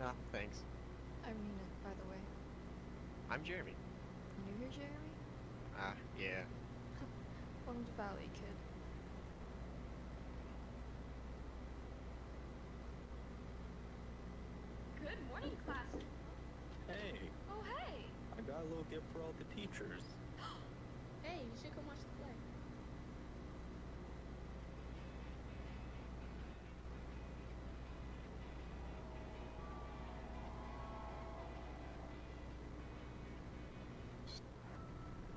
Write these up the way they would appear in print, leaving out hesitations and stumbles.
Oh, thanks. I'm Nina, by the way. I'm Jeremy. New here, Jeremy? Yeah. Welcome to Valley, kid. Good morning, class. Hey, Oh, hey. I got a little gift for all the teachers. Hey, you should come watch the play.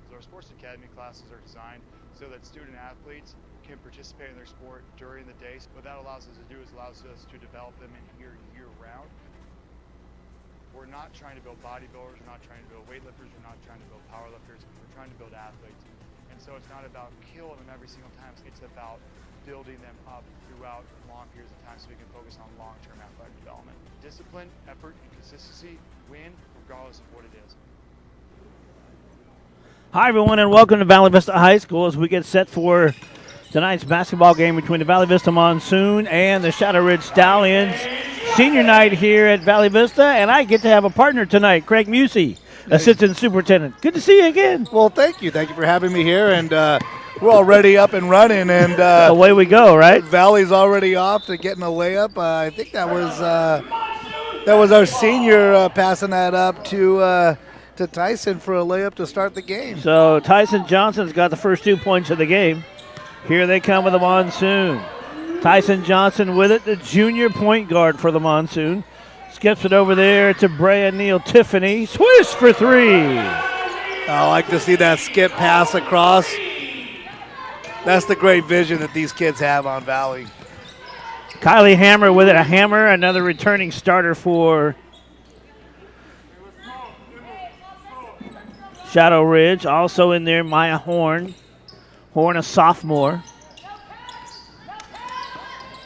So our sports academy classes are designed so that student athletes can participate in their sport during the day. What that allows us to do is allows us to develop them in here year round. We're not trying to build bodybuilders, we're not trying to build weightlifters, we're not trying to build powerlifters, we're trying to build athletes. And so it's not about killing them every single time, it's about building them up throughout long periods of time so we can focus on long-term athletic development. Discipline, effort, and consistency win regardless of what it is. Hi, everyone, and welcome to Valley Vista High School as we get set for tonight's basketball game between the Valley Vista Monsoon and the Shadow Ridge Stallions. Senior night here at Valley Vista, and I get to have a partner tonight, Craig Musey, Assistant Superintendent. Good to see you again. Well, thank you. Thank you for having me here, and we're already up and running, and away we go, right? Valley's already off to getting a layup. I think that was our senior passing that up to Tyson for a layup to start the game. So Tyson Johnson's got the first 2 points of the game. Here they come with the Monsoon. Tyson Johnson with it, the junior point guard for the Monsoon. Skips it over there to Brea Neal Tiffany. Swish for three. I like to see that skip pass across. That's the great vision that these kids have on Valley. Kylie Hammer with it, a hammer, another returning starter for Shadow Ridge. Also in there, Maya Horn. Horn, a sophomore.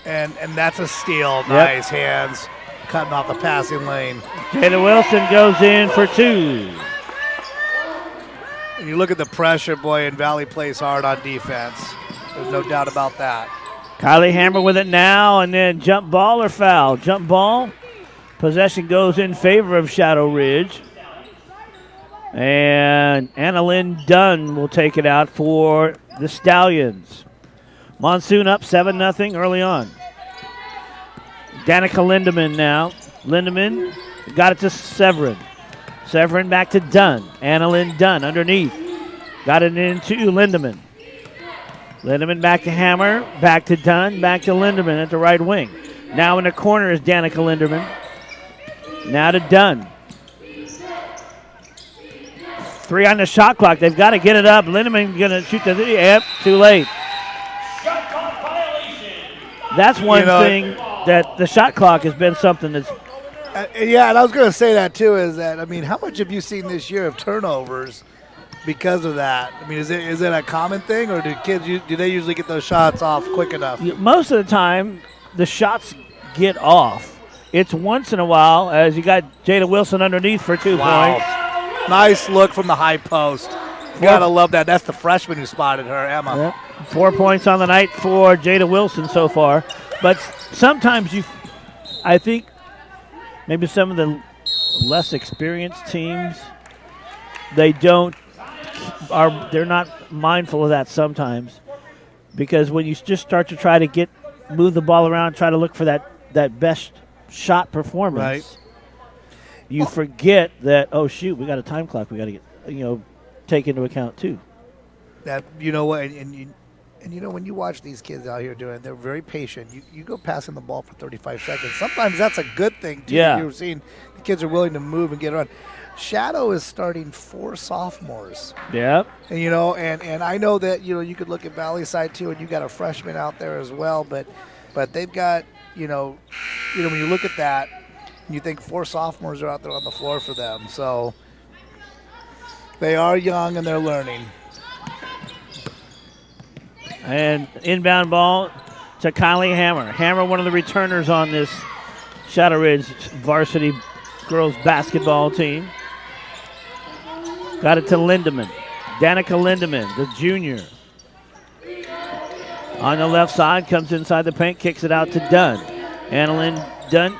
And that's a steal. Nice hands. Cutting off the passing lane. Jada Wilson goes in for two. And you look at the pressure, boy, and Valley plays hard on defense. There's no doubt about that. Kylie Hammer with it now, and then jump ball or foul? Jump ball. Possession goes in favor of Shadow Ridge. And Annalyn Dunn will take it out for the Stallions. Monsoon up 7-0 early on. Danica Lindemann now. Lindemann got it to Severin. Severin back to Dunn. Annalyn Dunn underneath. Got it into Lindemann. Lindemann back to Hammer. Back to Dunn. Back to Lindemann at the right wing. Now in the corner is Danica Lindemann. Now to Dunn. Three on the shot clock. They've got to get it up. Lindemann going to shoot the three. Yep, too late. That's one thing that the shot clock has been something that's. Yeah, and I was going to say that too. Is that how much have you seen this year of turnovers because of that? I mean, is it a common thing, or do they usually get those shots off quick enough? Most of the time, the shots get off. It's once in a while, as you got Jada Wilson underneath for 2 points. Nice look from the high post. Gotta love that. That's the freshman who spotted her, Emma. Yep. 4 points on the night for Jada Wilson so far. But sometimes I think maybe some of the less experienced teams, they're not mindful of that sometimes. Because when you just start to try to move the ball around, try to look for that best shot performance. Right. You forget that, oh, shoot, we got a time clock we got to get, take into account, too. That, you know what, and when you watch these kids out here doing it, they're very patient. You go passing the ball for 35 seconds. Sometimes that's a good thing, too. Yeah. You're seeing the kids are willing to move and get around. Shadow is starting 4 sophomores. Yeah. And, and I know that, you could look at Valley side, too, and you got a freshman out there as well. But they've got, when you look at that, you think 4 sophomores are out there on the floor for them. So they are young and they're learning. And inbound ball to Kylie Hammer. Hammer, one of the returners on this Shadow Ridge varsity girls basketball team. Got it to Lindemann. Danica Lindemann, the junior. On the left side, comes inside the paint, kicks it out to Dunn. Annalyn Dunn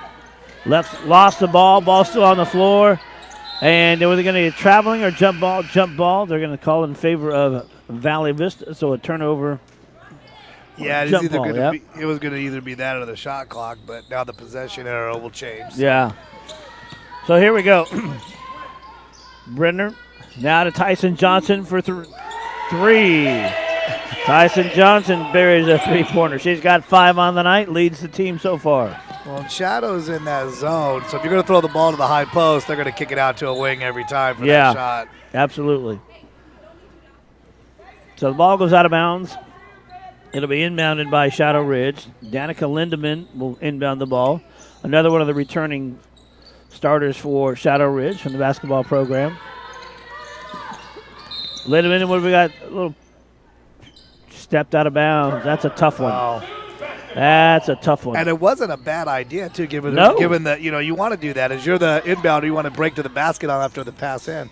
Lost the ball. Ball still on the floor. And they were going to be traveling or jump ball. Jump ball. They're going to call in favor of Valley Vista. So a turnover. Yeah, Jump ball, it was going to either be that or the shot clock, but now the possession arrow will change. Yeah. So here we go. Brenner now to Tyson Johnson for three. Tyson Johnson buries a three-pointer. She's got 5 on the night, leads the team so far. Well, Shadow's in that zone, so if you're going to throw the ball to the high post, they're going to kick it out to a wing every time for that shot. Absolutely. So the ball goes out of bounds. It'll be inbounded by Shadow Ridge. Danica Lindemann will inbound the ball. Another one of the returning starters for Shadow Ridge from the basketball program. Lindemann, what have we got? A little stepped out of bounds. That's a tough one. Wow. That's a tough one. And it wasn't a bad idea, too, given that, you want to do that. As you're the inbounder, you want to break to the basket on after the pass in.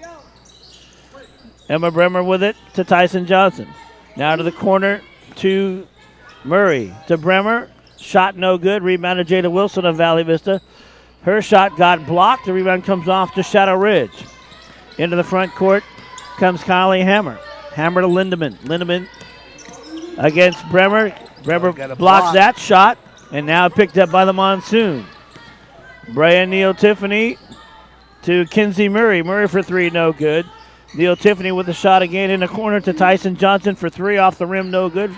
Emma Bremer with it to Tyson Johnson. Now to the corner to Murray. To Bremer. Shot no good. Rebounded Jada Wilson of Valley Vista. Her shot got blocked. The rebound comes off to Shadow Ridge. Into the front court comes Kylie Hammer. Hammer to Lindemann. Lindemann against Bremer. Bremer blocks that shot, and now picked up by the Monsoon. Brea Neal Tiffany to Kinsey Murray. Murray for 3, no good. Neal Tiffany with the shot again in the corner to Tyson Johnson for 3, off the rim, no good.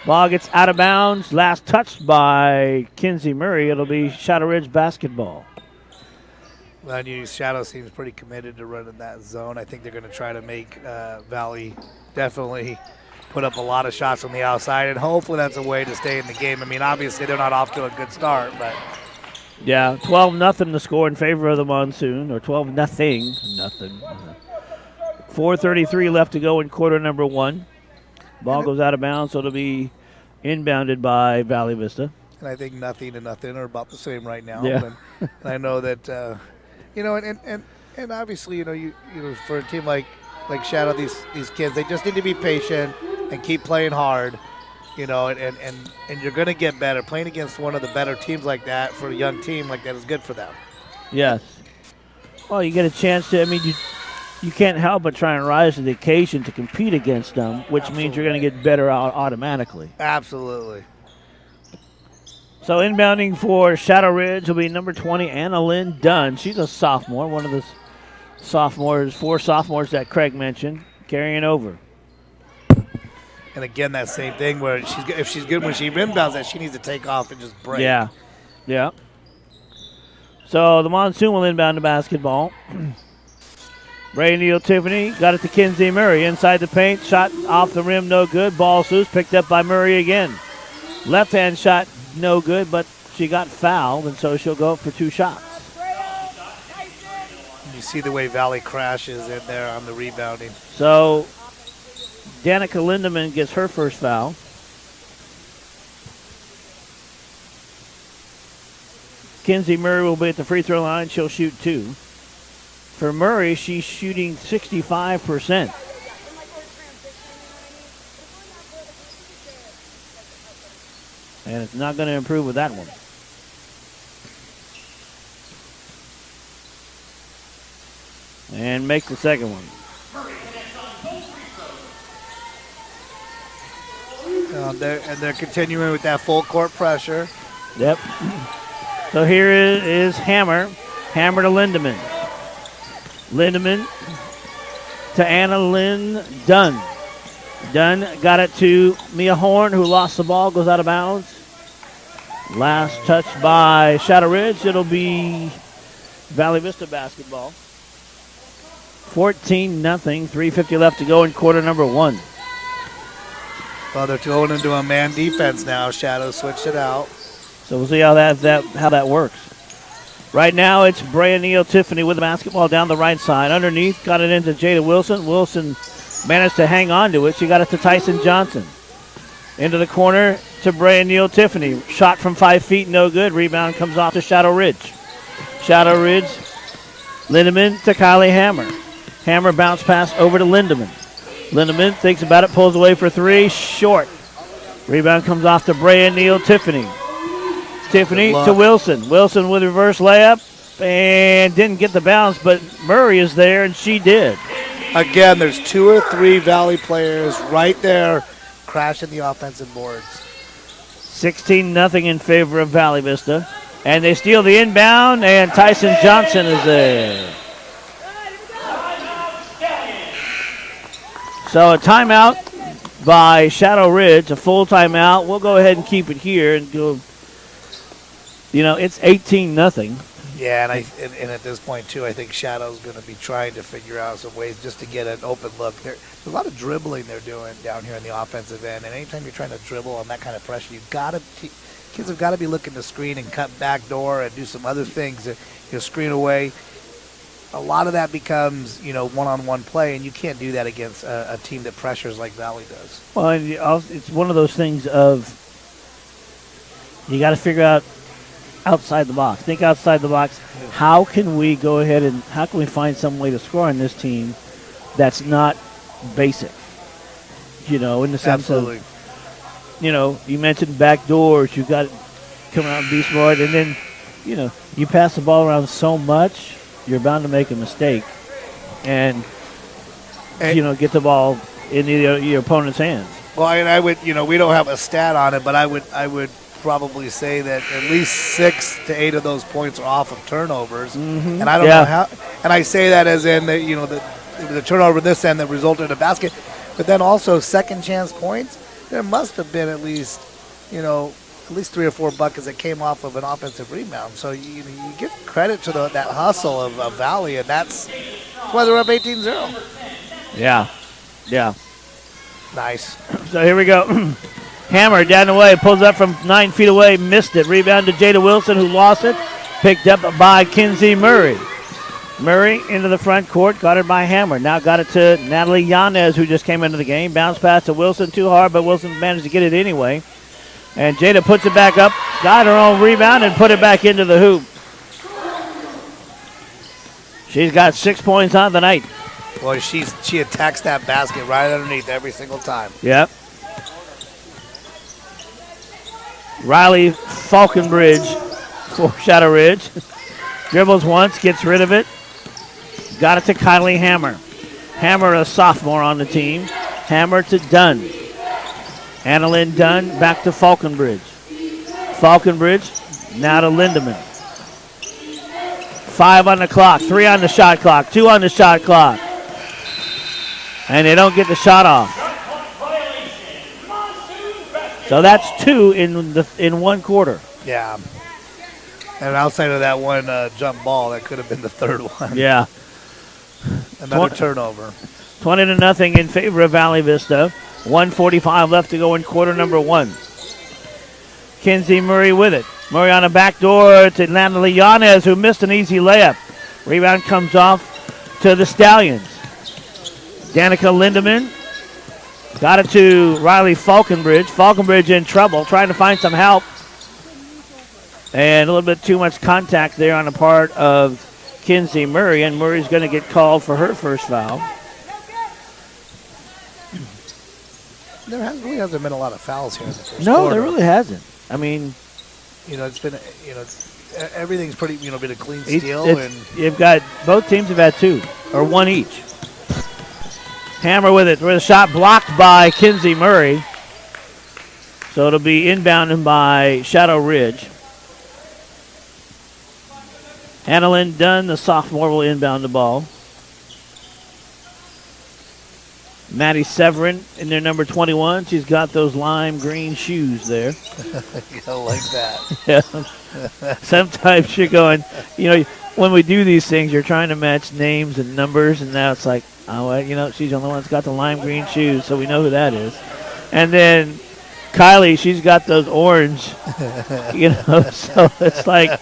Ball gets out of bounds. Last touched by Kinsey Murray. It'll be Shadow Ridge basketball. Well, Shadow seems pretty committed to running that zone. I think they're going to try to make Valley definitely put up a lot of shots from the outside, and hopefully that's a way to stay in the game. I mean, obviously they're not off to a good start, but. Yeah, 12-0 to score in favor of the Monsoon, or 12-0. 4:33 left to go in quarter number 1. Ball goes out of bounds, so it'll be inbounded by Valley Vista. And I think 0-0 are about the same right now. Yeah. And I know that, and obviously, for a team like Shadow, these kids, they just need to be patient and keep playing hard, and you're going to get better. Playing against one of the better teams like that for a young team like that is good for them. Yes. Well, you get a chance to, you can't help but try and rise to the occasion to compete against them, which means you're going to get better automatically. Absolutely. So inbounding for Shadow Ridge will be number 20, Anna Lynn Dunn. She's a sophomore, one of the 4 sophomores that Craig mentioned, carrying over. And again, that same thing where if she's good when she inbounds that, she needs to take off and just break. Yeah. So the Monsoon will inbound the basketball. Brea Neal Tiffany got it to Kinsey Murray. Inside the paint, shot off the rim, no good. Ball loose, picked up by Murray again. Left-hand shot, no good, but she got fouled, and so she'll go up for 2 shots. You see the way Valley crashes in there on the rebounding. So Danica Lindemann gets her first foul. Kinsey Murray will be at the free throw line. She'll shoot 2. For Murray, she's shooting 65%. And it's not going to improve with that one. And make the second one. They're continuing with that full court pressure. Yep. So here is Hammer. Hammer to Lindemann. Lindemann to Anna Lynn Dunn. Dunn got it to Mia Horn, who lost the ball, goes out of bounds. Last touch by Shadow Ridge. It'll be Valley Vista basketball. 14-0, 3:50 left to go in quarter number 1. Well, they're going into a man defense now. Shadow switched it out. So we'll see how that works. Right now it's Brea Neal Tiffany with the basketball down the right side. Underneath, got it into Jada Wilson. Wilson managed to hang on to it. She got it to Tyson Johnson. Into the corner to Brea Neal Tiffany. Shot from 5 feet, no good. Rebound comes off to Shadow Ridge. Shadow Ridge, Lindemann to Kylie Hammer. Hammer bounce pass over to Lindemann. Lindemann thinks about it, pulls away for 3, short. Rebound comes off to Brea Neal Tiffany. Tiffany Good to luck. Wilson. Wilson with reverse layup and didn't get the bounce, but Murray is there, and she did. Again, there's 2 or 3 Valley players right there crashing the offensive boards. 16-0 in favor of Valley Vista. And they steal the inbound, and Tyson Johnson is there. So a timeout by Shadow Ridge, a full timeout. We'll go ahead and keep it here and go. It's 18-0. Yeah, and at this point, too, I think Shadow's going to be trying to figure out some ways just to get an open look. There's a lot of dribbling they're doing down here in the offensive end, and anytime you're trying to dribble on that kind of pressure, kids have got to be looking to screen and cut back door and do some other things to screen away. A lot of that becomes, one-on-one play, and you can't do that against a team that pressures like Valley does. Well, and it's one of those things of you got to figure out outside the box. Think outside the box. How can we go ahead and how can we find some way to score on this team that's not basic? In the sense Absolutely. of, you mentioned back doors. You've got to come out and be smart. And then, you pass the ball around so much, you're bound to make a mistake. And get the ball in your opponent's hands. Well, and I would, we don't have a stat on it, but I would probably say that at least 6 to 8 of those points are off of turnovers. Mm-hmm. And I don't know how. And I say that as in the turnover this end that resulted in a basket, but then also second chance points. There must have been at least 3 or 4 buckets that came off of an offensive rebound. So you give credit to that hustle of Valley, and that's why they're up 18-0. Yeah. Nice. So here we go. Hammer down the way, pulls up from 9 feet away, missed it. Rebound to Jada Wilson, who lost it. Picked up by Kinsey Murray. Murray into the front court, got it by Hammer. Now got it to Natalie Yanez, who just came into the game. Bounce pass to Wilson, too hard, but Wilson managed to get it anyway. And Jada puts it back up, got her own rebound, and put it back into the hoop. She's got 6 points on the night. Boy, she attacks that basket right underneath every single time. Yep. Riley Falconbridge for Shadow Ridge. Dribbles once, gets rid of it. Got it to Kylie Hammer. Hammer, a sophomore on the team. Hammer to Dunn. Annalyn Dunn back to Falconbridge. Falconbridge now to Lindemann. 5 on the clock, 3 on the shot clock, 2 on the shot clock. And they don't get the shot off. So that's 2 in 1 quarter. Yeah. And outside of that one jump ball, that could have been the third one. Yeah. Another turnover. 20-0 in favor of Valley Vista. 1:45 left to go in quarter number 1. Kinsey Murray with it. Murray on a back door to Natalie Yanez, who missed an easy layup. Rebound comes off to the Stallions. Danica Lindemann got it to Riley Falconbridge. Falconbridge in trouble, trying to find some help. And a little bit too much contact there on the part of Kinsey Murray, and Murray's going to get called for her first foul. There really hasn't been a lot of fouls here in the first No, quarter. there really hasn't. I mean, it's been, everything's pretty, been a clean steal. And you've got, both teams have had 2, or 1 each. Hammer with it, with a shot blocked by Kinsey Murray. So it'll be inbounded by Shadow Ridge. Annalyn Dunn, the sophomore, will inbound the ball. Maddie Severin in their number 21. She's got those lime green shoes there. I like that. Yeah. Sometimes you're going, when we do these things, you're trying to match names and numbers, and now it's like, she's the only one that's got the lime green shoes, so we know who that is. And then Kylie, she's got those orange, so it's like,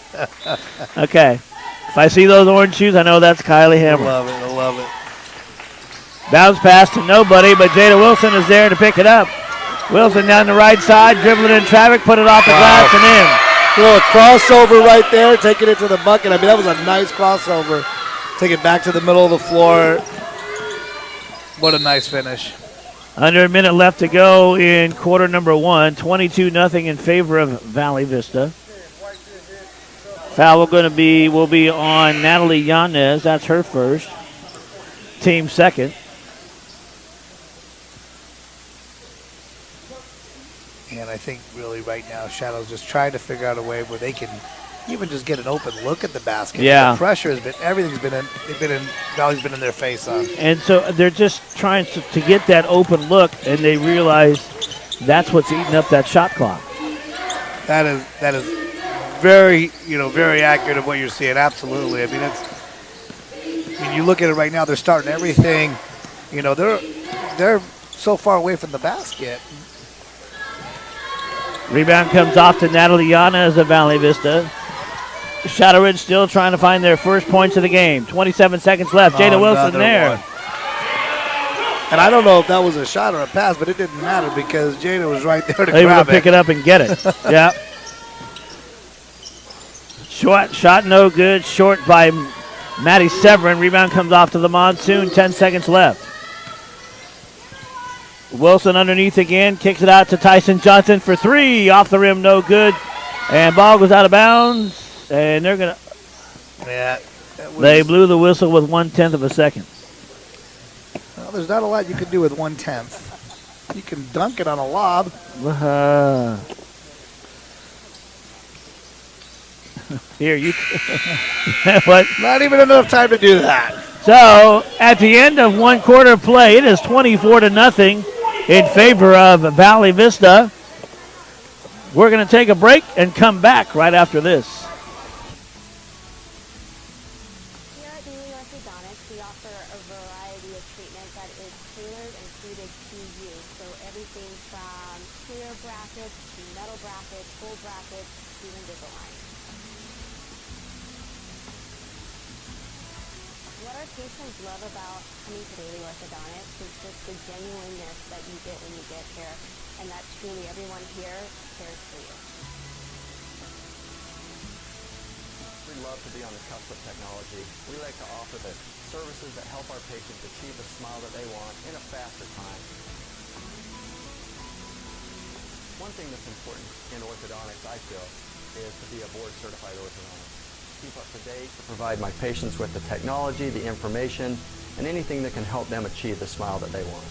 okay. If I see those orange shoes, I know that's Kylie Hammer. I love it. Bounce pass to nobody, but Jada Wilson is there to pick it up. Wilson down the right side, dribbling in traffic, put it off the glass and in. A little crossover right there, taking it to the bucket. I mean, that was a nice crossover. Take it back to the middle of the floor. What a nice finish. Under a minute left to go in quarter number 1. 22-0 in favor of Valley Vista. Foul will be on Natalie Yanez. That's her first. Team second. And I think really right now Shadow's just trying to figure out a way where they can even just get an open look at the basket. Yeah. The pressure has been, everything's been in, Valley's been in their face on. And so they're just trying to get that open look, and they realize that's what's eating up that shot clock. That is very, very accurate of what you're seeing. Absolutely. I mean, when you look at it right now, they're starting everything. They're so far away from the basket. Rebound comes off to Natalie Yanez of Valley Vista. Shadow Ridge still trying to find their first points of the game. 27 seconds left. Jada Wilson there. One. And I don't know if that was a shot or a pass, but it didn't matter because Jada was right there to able grab to pick it up and get it. Yeah. Shot no good. Short by Maddie Severin. Rebound comes off to the Monsoon. 10 seconds left. Wilson underneath again. Kicks it out to Tyson Johnson for three. Off the rim, no good. And ball goes out of bounds. And they're going to. Yeah. They blew the whistle with 1/10 of a second. Well, there's not a lot you can do with 1/10. You can dunk it on a lob. Here, you. What? Not even enough time to do that. So, at the end of one quarter play, it is 24-0 in favor of Valley Vista. We're going to take a break and come back right after this. Here at New York Orthodontics, we offer a variety of treatment that is tailored and suited to you. So everything from clear brackets to metal brackets, gold brackets, to Invisalign. What our patients love about coming to Daily Orthodontics is just the genuineness that you get when you get here, and that truly everyone here cares for you. We love to be on the cusp of technology. We like to offer the services that help our patients achieve the smile that they want in a faster time. One thing that's important in orthodontics, I feel, is to be a board-certified orthodontist. Keep up to date, to provide my patients with the technology, the information, and anything that can help them achieve the smile that they want.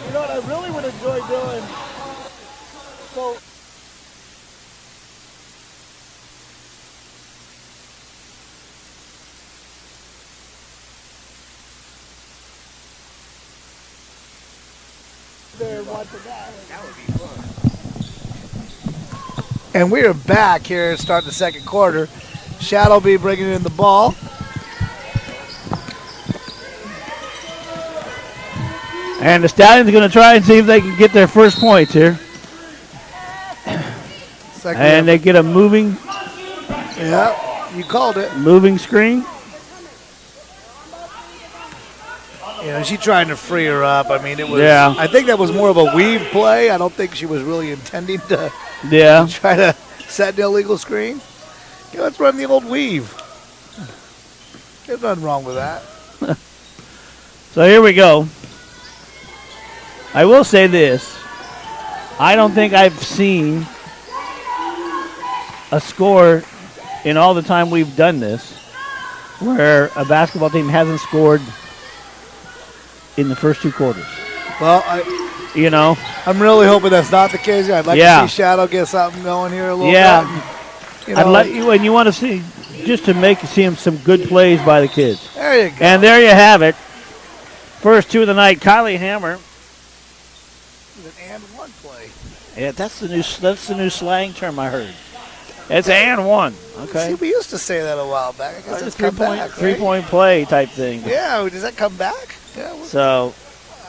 You know what I really would enjoy doing? So there watching that. That would be fun. And we are back here starting the second quarter. Shadow be bringing in the ball. And the Stallions are going to try and see if they can get their first points here. And they get a moving. Yeah, you called it. Moving screen. She trying to free her up. I mean, it was. Yeah. I think that was more of a weave play. I don't think she was really intending to. Yeah. Try to set an illegal screen. Let's run the old weave. There's nothing wrong with that. So here we go. I will say this. I don't think I've seen a score in all the time we've done this where a basketball team hasn't scored in the first two quarters. Well, I'm really hoping that's not the case. I'd like to see Shadow get something going here a little bit. I'd like you, and you want to see just to see some good plays by the kids. There you go. And there you have it. First two of the night, Kylie Hammer. An and one play. Yeah, that's the new slang term I heard. It's and one. Okay. See, we used to say that a while back. I guess it's come back, right? 3-point play type thing. Yeah, does that come back? Yeah. So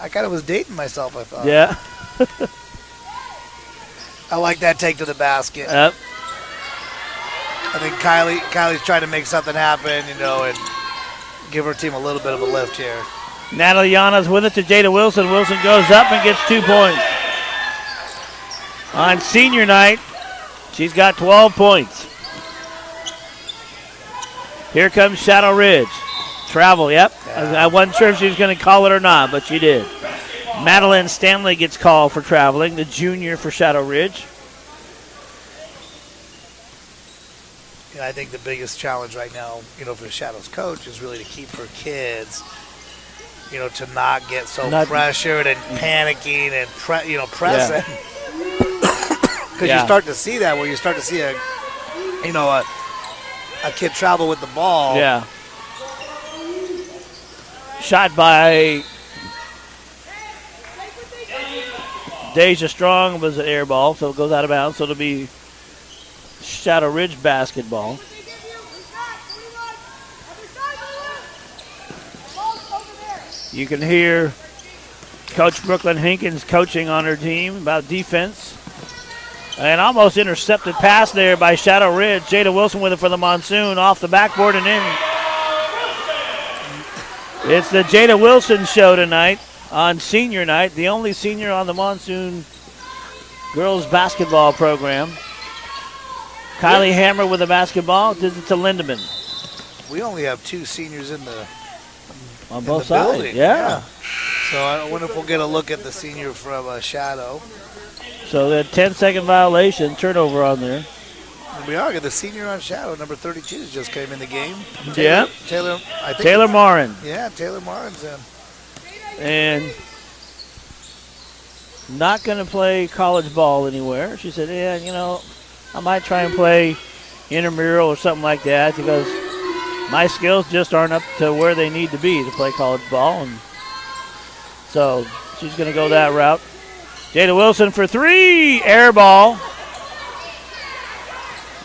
I kind of was dating myself, I thought. Yeah. I like that take to the basket. Yep. I think Kylie's trying to make something happen, and give her team a little bit of a lift here. Natalie Yana's with it to Jada Wilson. Wilson goes up and gets 2 points. On senior night, she's got 12 points. Here comes Shadow Ridge. Travel, yep. Yeah. I wasn't sure if she was going to call it or not, but she did. Madeline Stanley gets called for traveling, the junior for Shadow Ridge. And I think the biggest challenge right now, for the Shadows coach is really to keep her kids, to not get so pressured and panicking and pressing. Because you start to see that where you start to see a kid travel with the ball. Yeah. Shot by Deja Strong was an air ball, so it goes out of bounds. So it'll be Shadow Ridge basketball. You can hear Coach Brooklyn Hinkins coaching on her team about defense. An almost intercepted pass there by Shadow Ridge. Jada Wilson with it for the Monsoon, off the backboard and in. It's the Jada Wilson show tonight on senior night, the only senior on the Monsoon girls basketball program. Kylie Hammer with the basketball. This is to Lindemann. We only have 2 seniors on both sides. Building. Yeah. So I wonder if we'll get a look at the senior from Shadow. So the 10-second violation, turnover on there. And we are. The senior on Shadow, number 32, just came in the game. Taylor Marin. Yeah, Taylor Marin's in. And not going to play college ball anywhere. She said, I might try and play intramural or something like that because my skills just aren't up to where they need to be to play college ball. And so she's going to go that route. Jada Wilson for 3, air ball.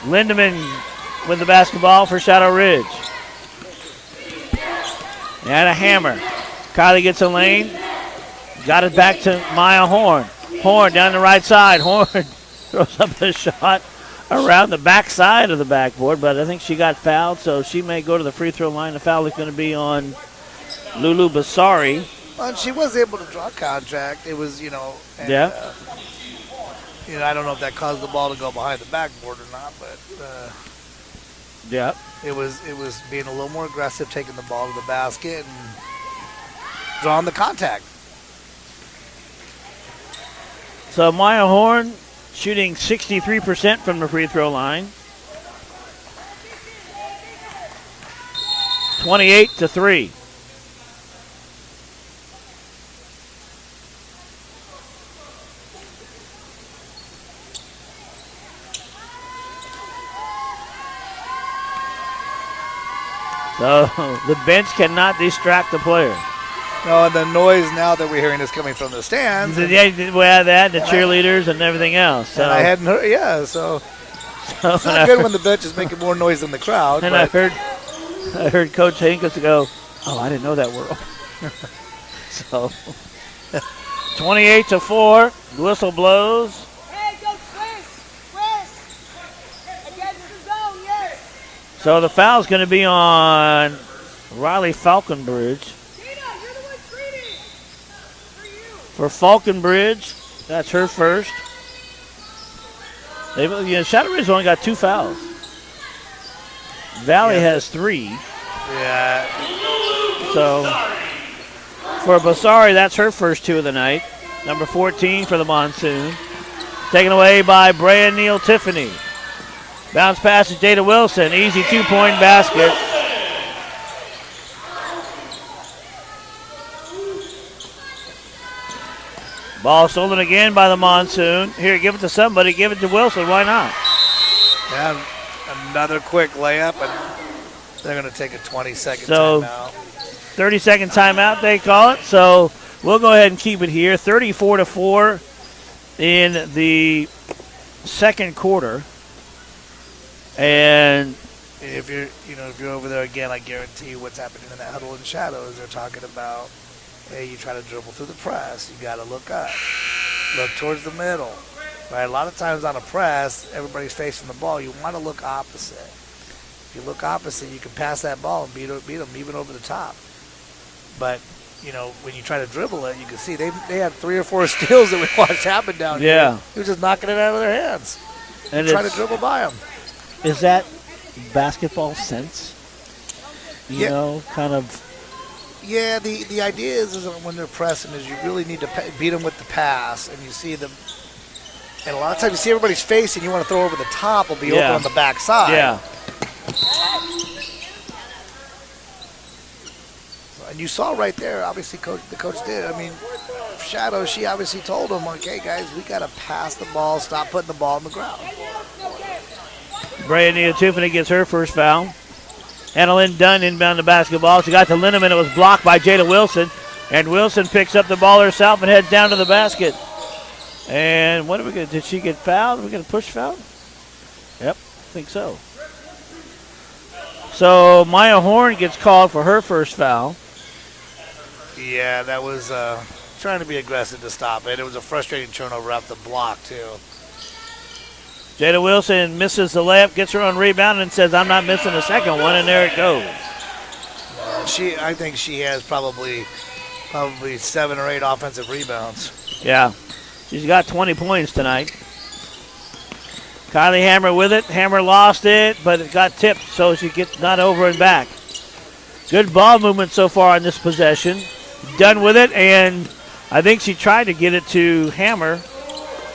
Lindemann with the basketball for Shadow Ridge. And a hammer. Kylie gets a lane. Got it back to Maya Horn. Horn down the right side. Horn throws up a shot around the back side of the backboard, but I think she got fouled, so she may go to the free throw line. The foul is going to be on Lulu Basari. Well, she was able to draw contact. It was, and, I don't know if that caused the ball to go behind the backboard or not, but it was being a little more aggressive, taking the ball to the basket and drawing the contact. So Maya Horn shooting 63% from the free throw line. 28-3. So the bench cannot distract the player. No, and the noise now that we're hearing is coming from the stands. Yeah, we have that, the cheerleaders and everything else. So. And I hadn't heard, so it's not good when the bench is making more noise than the crowd. And I heard Coach Hinkins go, "Oh, I didn't know that word." So 28-4, whistle blows. Hey, go twist, against the zone, yes. So the foul's going to be on Riley Falconbridge. For Falconbridge, that's her first. Shadow Ridge only got 2 fouls. Valley has 3. Yeah. So for Basari, that's her first 2 of the night. Number 14 for the Monsoon. Taken away by Brea Neal Tiffany. Bounce pass to Jada Wilson. Easy 2-point basket. Ball stolen again by the Monsoon. Here, give it to somebody. Give it to Wilson. Why not? Yeah, another quick layup, and they're going to take a 20-second timeout. 30-second timeout, they call it. So we'll go ahead and keep it here. 34-4 in the second quarter. And if you're over there again, I guarantee you what's happening in that huddle in shadows. They're talking about, hey, you try to dribble through the press, you got to look up, look towards the middle. Right? A lot of times on a press, everybody's facing the ball. You want to look opposite. If you look opposite, you can pass that ball and beat them even over the top. But when you try to dribble it, you can see they had 3 or 4 steals that we watched happen down here. Yeah, he was just knocking it out of their hands and trying to dribble by them. Is that basketball sense? You know, kind of Yeah, the idea is when they're pressing is you really need to beat them with the pass, and you see them. And a lot of times you see everybody's face, and you want to throw over the top, will be open on the back side. Yeah. And you saw right there, obviously, the coach did. I mean, Shadow, she obviously told him, okay, guys, we got to pass the ball, stop putting the ball on the ground. Brea Tiffany gets her first foul. Annalyn Dunn inbound the basketball. She got to Lindemann. It was blocked by Jada Wilson. And Wilson picks up the ball herself and heads down to the basket. And what are we going to, did she get fouled? Are we going to push foul? Yep, I think so. So Maya Horn gets called for her first foul. Yeah, that was trying to be aggressive to stop it. It was a frustrating turnover off the block, too. Jada Wilson misses the layup, gets her own rebound, and says, I'm not missing a second one, and there it goes. I think she has probably 7 or 8 offensive rebounds. Yeah, she's got 20 points tonight. Kylie Hammer with it. Hammer lost it, but it got tipped, so she gets not over and back. Good ball movement so far on this possession. Done with it, and I think she tried to get it to Hammer,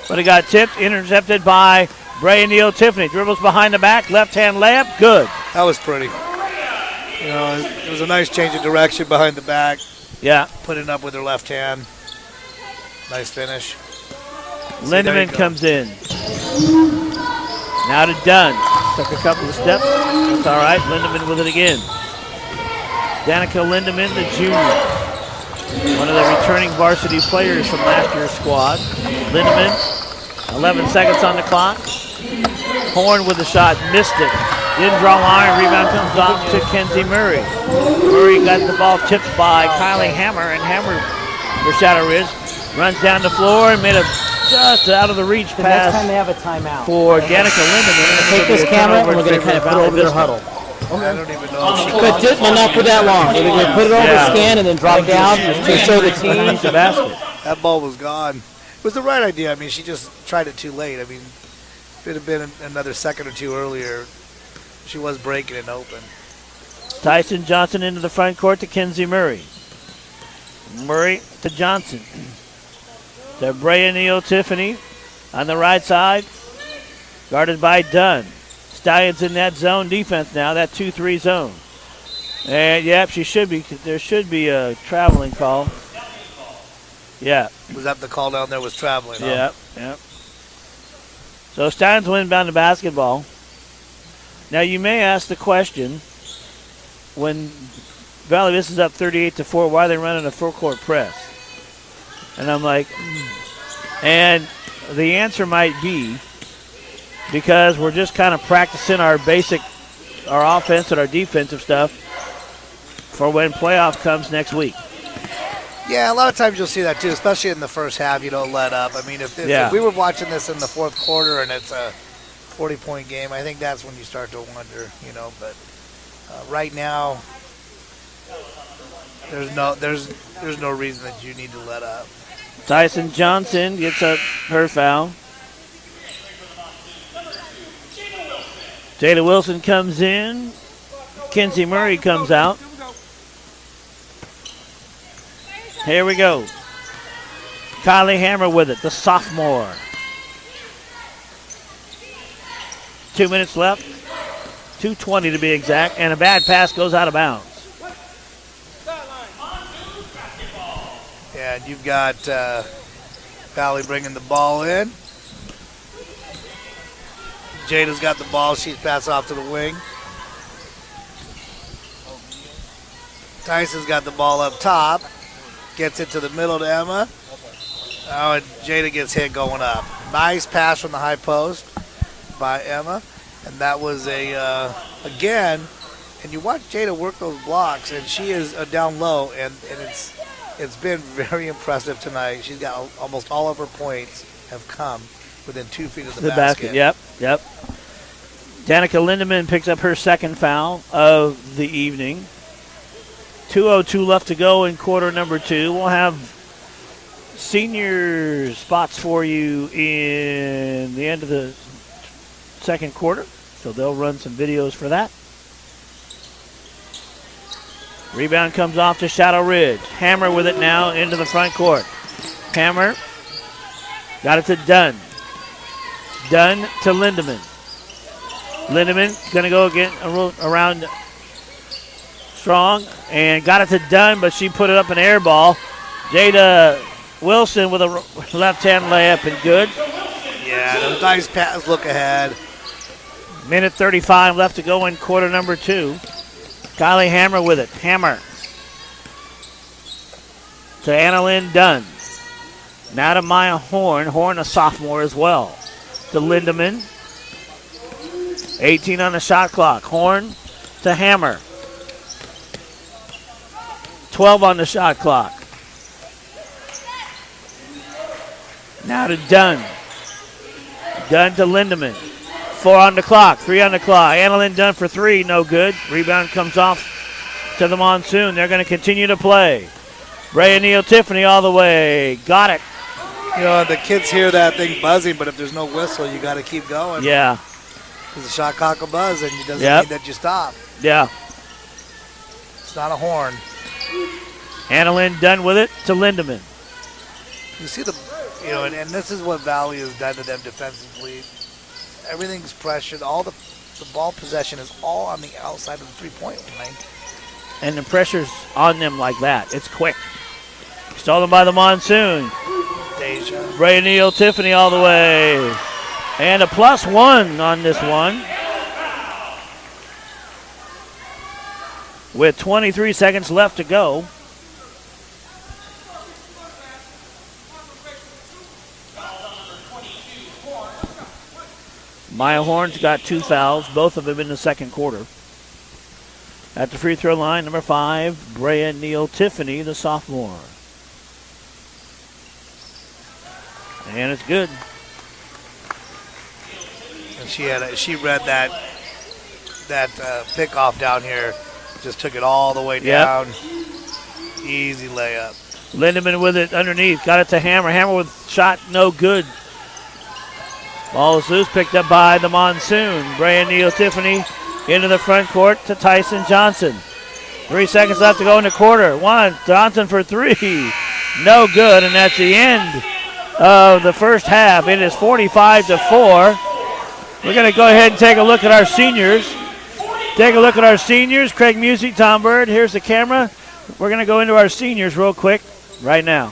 but it got tipped, intercepted by Brea Tiffany. Dribbles behind the back, left-hand layup, good. That was pretty. You know, it was a nice change of direction behind the back. Yeah. Putting up with her left hand. Nice finish. Lindemann comes in. Now to Dunn. Took a couple of steps. That's all right. Lindemann with it again. Danica Lindemann, the junior. One of the returning varsity players from last year's squad. Lindemann, 11 seconds on the clock. Horn with the shot, missed it. Didn't draw line, rebound comes off to Kenzie Murray. Murray got the ball tipped by Kylie Hammer, and Hammer, for Shadow Ridge, runs down the floor and made a just out of the reach pass. Next time they have a timeout. For Danica Lindemann. Take this camera and we're going to kind of put it over their huddle. I don't even know if she But just not for that long. We're going to put it over the scan and then drop down to show the team. The basket. That ball was gone. It was the right idea. I mean, she just tried it too late. I mean, if it had been another second or two earlier, she was breaking it open. Tyson Johnson into the front court to Kenzie Murray. Murray to Johnson. To Brea Tiffany on the right side. Guarded by Dunn. Stallions in that zone defense now, that 2-3 zone. And, yep, there should be a traveling call. Yeah. Was that the call down there was traveling? Yep, yep. So Stallions will inbound the basketball. Now you may ask the question, when Valley Vista is up 38-4, why are they running a full-court press? And I'm like, and the answer might be because we're just kind of practicing our offense and our defensive stuff for when playoff comes next week. Yeah, a lot of times you'll see that too, especially in the first half. You don't let up. I mean, if we were watching this in the fourth quarter and it's a 40-point game, I think that's when you start to wonder, you know. But right now, there's no reason that you need to let up. Tyson Johnson gets her foul. Jada Wilson comes in. Kenzie Murray comes out. Here we go. Kylie Hammer with it, the sophomore. 2 minutes left. 2:20 to be exact. And a bad pass goes out of bounds. Yeah, and you've got Valley bringing the ball in. Jada's got the ball. She's passed off to the wing. Tyson's got the ball up top. Gets it to the middle to Emma. Oh, and Jada gets hit going up. Nice pass from the high post by Emma. And that was again, and you watch Jada work those blocks, and she is down low, and it's been very impressive tonight. She's got almost all of her points have come within 2 feet of the basket. Yep. Danica Lindemann picks up her second foul of the evening. 2:02 left to go in quarter number 2. We'll have senior spots for you in the end of the second quarter, so they'll run some videos for that. Rebound comes off to Shadow Ridge. Hammer with it now into the front court. Hammer got it to Dunn. Dunn to Lindemann. Lindemann going to go again around Strong and got it to Dunn, but she put it up an air ball. Jada Wilson with a left-hand layup and good. Yeah, those nice pass look ahead. Minute 35 left to go in quarter number 2. Kylie Hammer with it. Hammer to Annalyn Dunn. Now to Maya Horn. Horn, a sophomore as well. To Lindemann. 18 on the shot clock. Horn to Hammer. 12 on the shot clock. Now to Dunn. Dunn to Lindemann. 4 on the clock, 3 on the clock. Annalyn Dunn for 3, no good. Rebound comes off to the Monsoon. They're going to continue to play. Brea Neal Tiffany all the way. Got it. You know, the kids hear that thing buzzing, but if there's no whistle, you got to keep going. Yeah. Because the shot clock will buzz, and it doesn't mean that you stop. Yeah. It's not a horn. Annalyn Dunn with it to Lindemann. You see and this is what Valley has done to them defensively. Everything's pressured. All the ball possession is all on the outside of the three-point line. And the pressure's on them like that. It's quick. Stolen by the Monsoon. Deja. Brea Neal Tiffany all the way. And a +1 on this one. With 23 seconds left to go. Maya Horn's got 2 fouls, both of them in the second quarter. At the free throw line, number 5, Brea Neal Tiffany, the sophomore. And it's good. And she read that pickoff down here, just took it all the way down. Easy layup. Lindemann with it underneath, got it to Hammer. Hammer with shot, no good. Ball is loose, picked up by the Monsoon. Brea Neal Tiffany into the front court to Tyson Johnson. 3 seconds left to go in the quarter. Johnson for 3. No good, and that's the end of the first half. It is 45-4. We're going to go ahead and take a look at our seniors. Take a look at our seniors. Craig Music, Tom Bird. Here's the camera. We're going to go into our seniors real quick right now.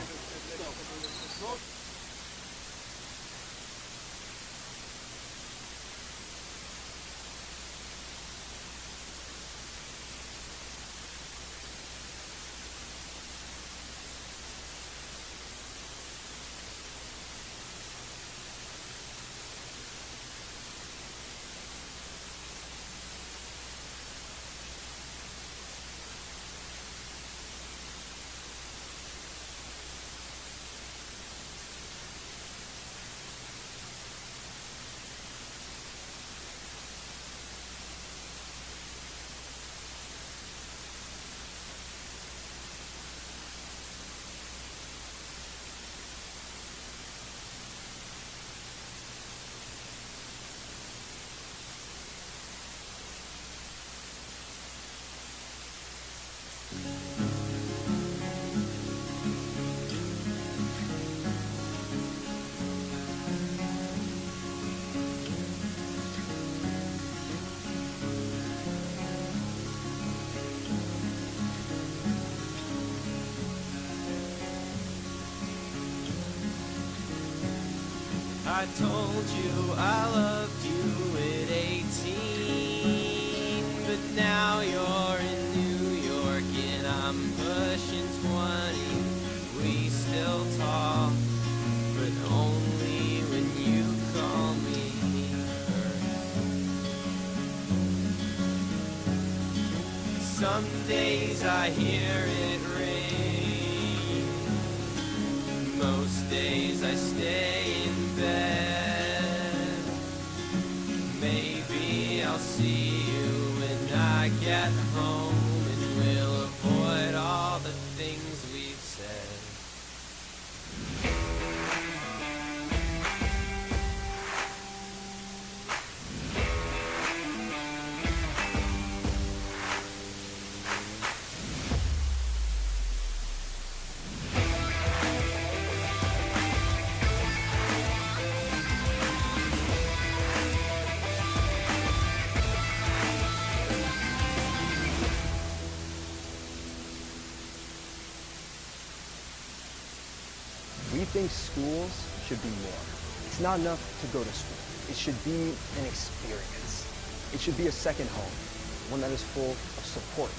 I told you I loved you at 18, but now you're in New York and I'm pushing 20. We still talk, but only when you call me first. Some days I hear it rain, most days I stay in bed. Maybe I'll see you when I get home, and we'll avoid all the things we've said. think schools should be more. It's not enough to go to school. It should be an experience. It should be a second home, one that is full of support,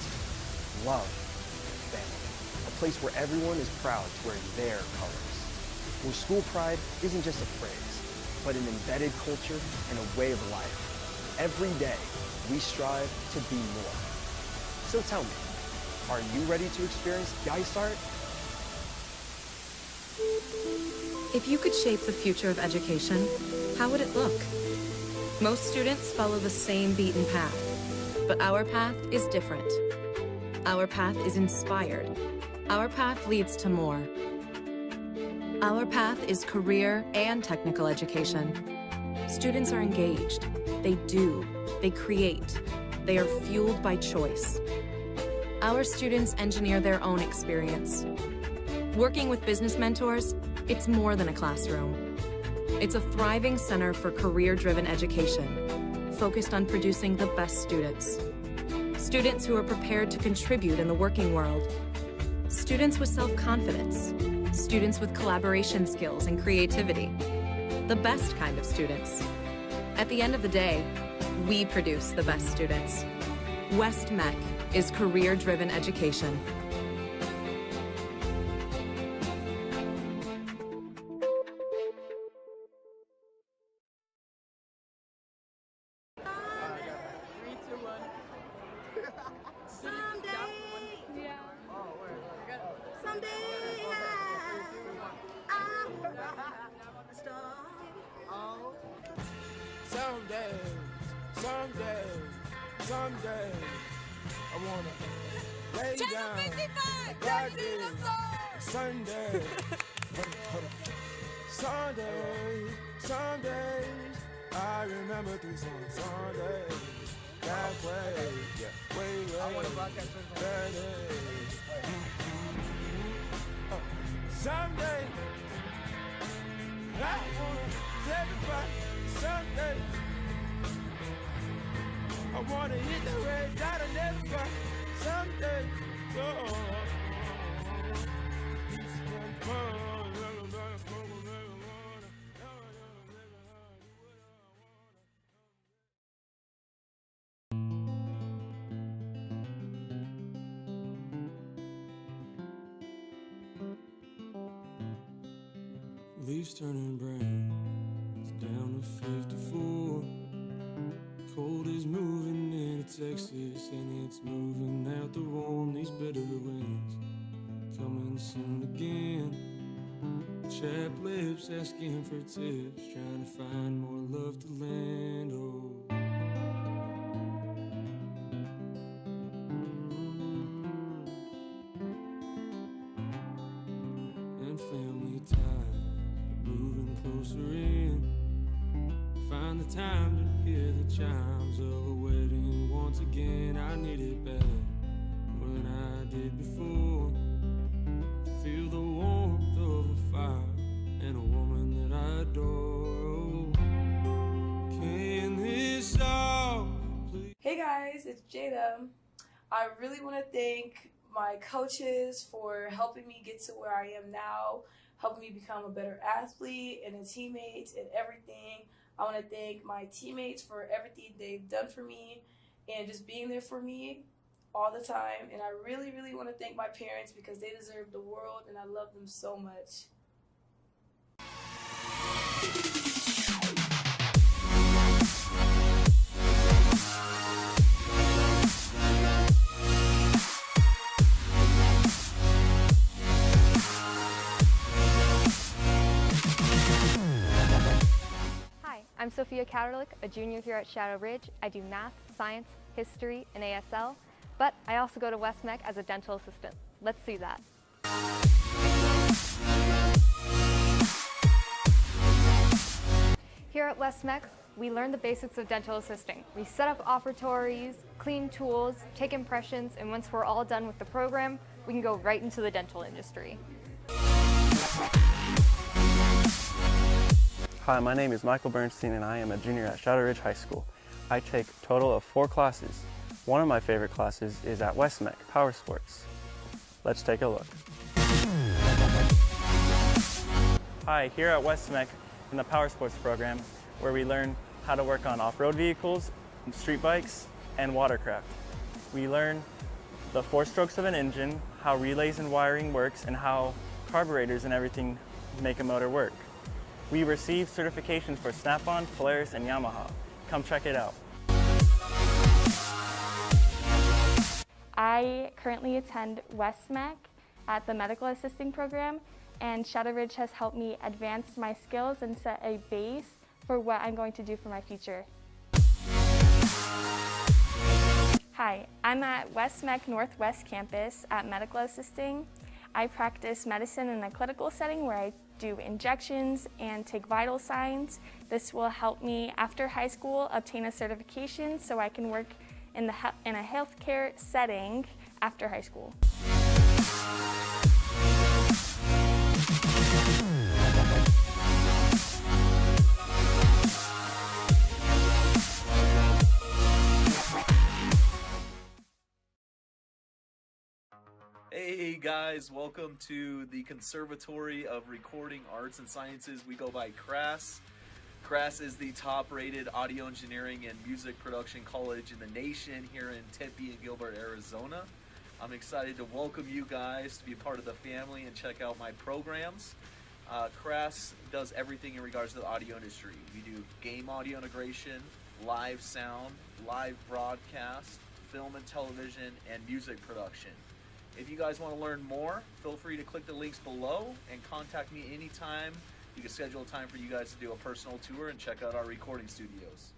love, and family. A place where everyone is proud to wear their colors. Where school pride isn't just a phrase, but an embedded culture and a way of life. Every day, we strive to be more. So tell me, are you ready to experience Geisart? If you could shape the future of education, how would it look? Most students follow the same beaten path, but our path is different. Our path is inspired. Our path leads to more. Our path is career and technical education. Students are engaged. They do. They create. They are fueled by choice. Our students engineer their own experience. Working with business mentors, it's more than a classroom. It's a thriving center for career-driven education, focused on producing the best students. Students who are prepared to contribute in the working world. Students with self-confidence. Students with collaboration skills and creativity. The best kind of students. At the end of the day, we produce the best students. West Mech is career-driven education. Someday, I wanna lay down like this. Sunday, Sunday, I remember these songs. Sunday, that way, that day. Someday, I wanna take it back. Someday, I wanna hit the red dot and never back. Someday, Leaves turning brown, it's down to 54. Cold is moving into Texas, and it's moving out the warm, these bitter winds. Coming soon again. Chapped lips asking for tips, trying to find more love to lend. Oh. And family ties moving closer in. Find the time to hear the chimes of a wedding once again. I need it back more than I did before. To feel the warmth of a fire and a woman that I adore. Can this all please? Hey guys, it's Jada. I really want to thank my coaches for helping me get to where I am now, helping me become a better athlete and a teammate and everything. I want to thank my teammates for everything they've done for me and just being there for me all the time. And I really, really want to thank my parents because they deserve the world and I love them so much. I'm Sophia Katerlich, a junior here at Shadow Ridge. I do math, science, history, and ASL, but I also go to West Mech as a dental assistant. Let's see that. Here at West Mech, we learn the basics of dental assisting. We set up operatories, clean tools, take impressions, and once we're all done with the program, we can go right into the dental industry. Hi, my name is Michael Bernstein and I am a junior at Shadow Ridge High School. I take a total of 4 classes. One of my favorite classes is at West Mech, Power Sports. Let's take a look. Hi, here at West MEC in the Power Sports program, where we learn how to work on off-road vehicles, street bikes, and watercraft. We learn the 4 strokes of an engine, how relays and wiring works, and how carburetors and everything make a motor work. We receive certifications for Snap-on, Polaris, and Yamaha. Come check it out. I currently attend West MEC at the medical assisting program, and Shadow Ridge has helped me advance my skills and set a base for what I'm going to do for my future. Hi, I'm at West MEC Northwest Campus at medical assisting. I practice medicine in a clinical setting where I do injections and take vital signs. This will help me after high school obtain a certification so I can work in a healthcare setting after high school. Hey guys, welcome to the Conservatory of Recording Arts and Sciences. We go by CRAS. CRAS is the top-rated audio engineering and music production college in the nation here in Tempe and Gilbert, Arizona. I'm excited to welcome you guys to be a part of the family and check out my programs. CRAS does everything in regards to the audio industry. We do game audio integration, live sound, live broadcast, film and television, and music production. If you guys want to learn more, feel free to click the links below and contact me anytime. You can schedule a time for you guys to do a personal tour and check out our recording studios.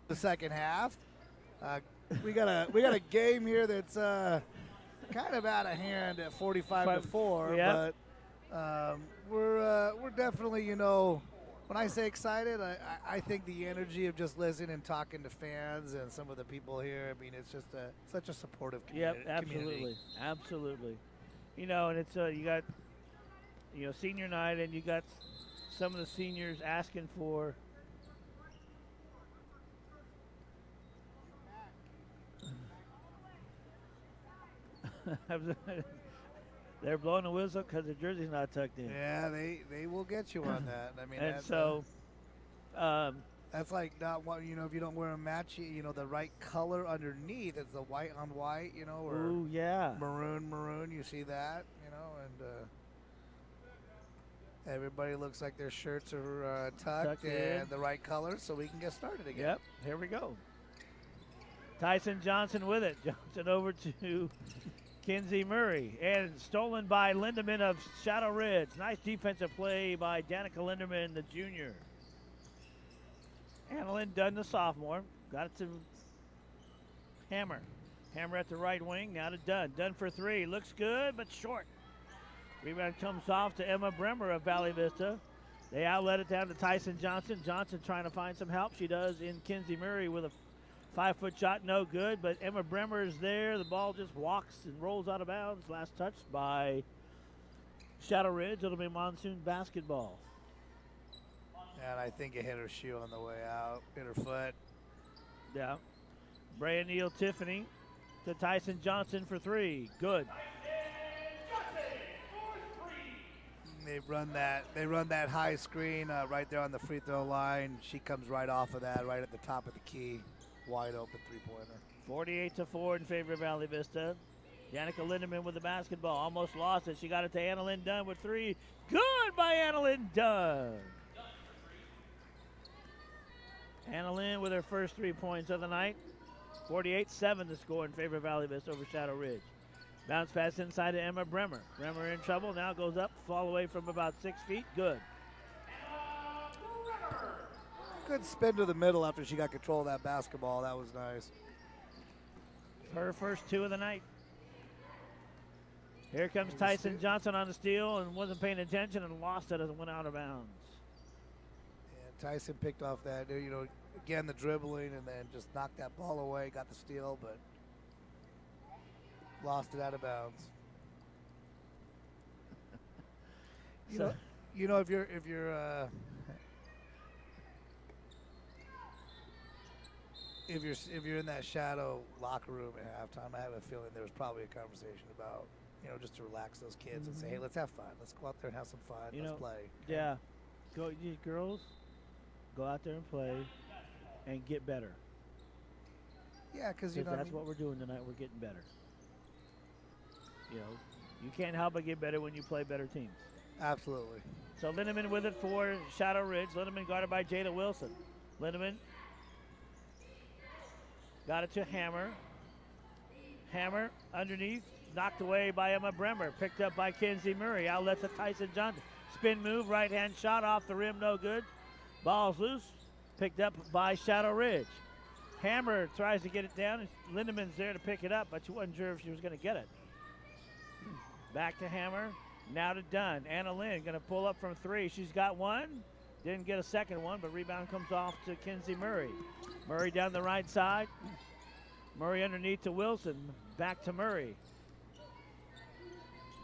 The second half, we got a game here that's kind of out of hand at 45-4. Yep. But we're definitely, you know, when I say excited, I think the energy of just listening and talking to fans and some of the people here. I mean, it's just such a supportive community. Yep, absolutely, absolutely. You know, and it's you got, you know, senior night, and you got some of the seniors asking for. They're blowing the whistle because the jersey's not tucked in. Yeah, they will get you on that. I mean, and that's, so that's like not what, you know, if you don't wear a match, you know, the right color underneath. It's the white on white, you know, or ooh, yeah, maroon. You see that, you know, and everybody looks like their shirts are tucked and the right color, so we can get started again. Yep, here we go. Tyson Johnson with it. Johnson over to Kinsey Murray, and stolen by Lindemann of Shadow Ridge. Nice defensive play by Danica Lindemann, the junior. Annalyn Dunn, the sophomore, got it to Hammer. Hammer at the right wing. Now to Dunn. Dunn for three. Looks good, but short. Rebound comes off to Emma Bremer of Valley Vista. They outlet it down to Tyson Johnson. Johnson trying to find some help. She does in Kinsey Murray with a 5-foot shot. No good, but Emma Bremer is there. The ball just walks and rolls out of bounds. Last touched by Shadow Ridge. It'll be Monsoon basketball. And I think it hit her shoe on the way out. Hit her foot. Yeah. Brea Neal Tiffany to Tyson Johnson for three. Good. They run that high screen right there on the free throw line. She comes right off of that, right at the top of the key. Wide open three-pointer. 48-4 in favor of Valley Vista. Danica Lindemann with the basketball. Almost lost it. She got it to Annalyn Dunn with three. Good by Annalyn Dunn. Annalyn with her first 3 points of the night. 48-7 the score in favor of Valley Vista over Shadow Ridge. Bounce pass inside to Emma Bremer. Bremer in trouble. Now goes up, fall away from about 6 feet. Good. Good spin to the middle after she got control of that basketball. That was nice. Her first 2 of the night. Here comes Tyson Johnson on the steal and wasn't paying attention and lost it as it went out of bounds. And Tyson picked off that, again, the dribbling and then just knocked that ball away, got the steal, but lost it out of bounds. If you're in that Shadow locker room at halftime, I have a feeling there was probably a conversation about, just to relax those kids and say, hey, let's have fun. Let's go out there and have some fun. Let's play. Yeah. You girls, go out there and play and get better. Yeah, because that's what we're doing tonight. We're getting better. You can't help but get better when you play better teams. Absolutely. So Lindemann with it for Shadow Ridge. Lindemann guarded by Jada Wilson. Lindemann got it to Hammer. Hammer underneath, knocked away by Emma Bremer. Picked up by Kinsey Murray. Outlet to Tyson Johnson. Spin move, right-hand shot off the rim, no good. Ball's loose, picked up by Shadow Ridge. Hammer tries to get it down. Lindemann's there to pick it up, but she wasn't sure if she was going to get it. Back to Hammer. Now to Dunn. Annalyn going to pull up from three. She's got one. Didn't get a second one, but rebound comes off to Kinsey Murray. Murray down the right side. Murray underneath to Wilson. Back to Murray.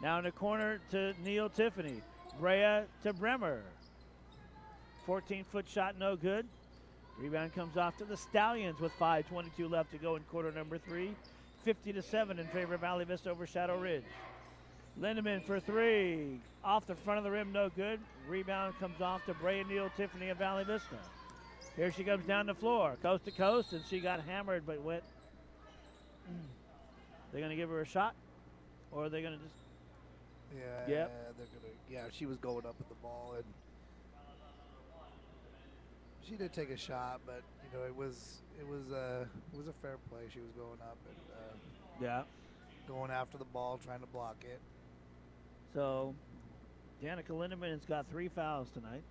Now in the corner to Neal Tiffany. Brea to Bremer. 14-foot shot, no good. Rebound comes off to the Stallions with 5:22 left to go in quarter number 3. 50-7 in favor of Valley Vista over Shadow Ridge. Lindemann for three. Off the front of the rim, no good. Rebound comes off to Brea Neal Tiffany of Valley Vista. Here she comes down the floor, coast to coast, and she got hammered but went. They're going to give her a shot? Or are they going to just. Yeah, yep. they're gonna. Yeah, she was going up with the ball, and she did take a shot, but it was a fair play. She was going up and going after the ball, trying to block it. So, Danica Lindemann has got 3 fouls tonight.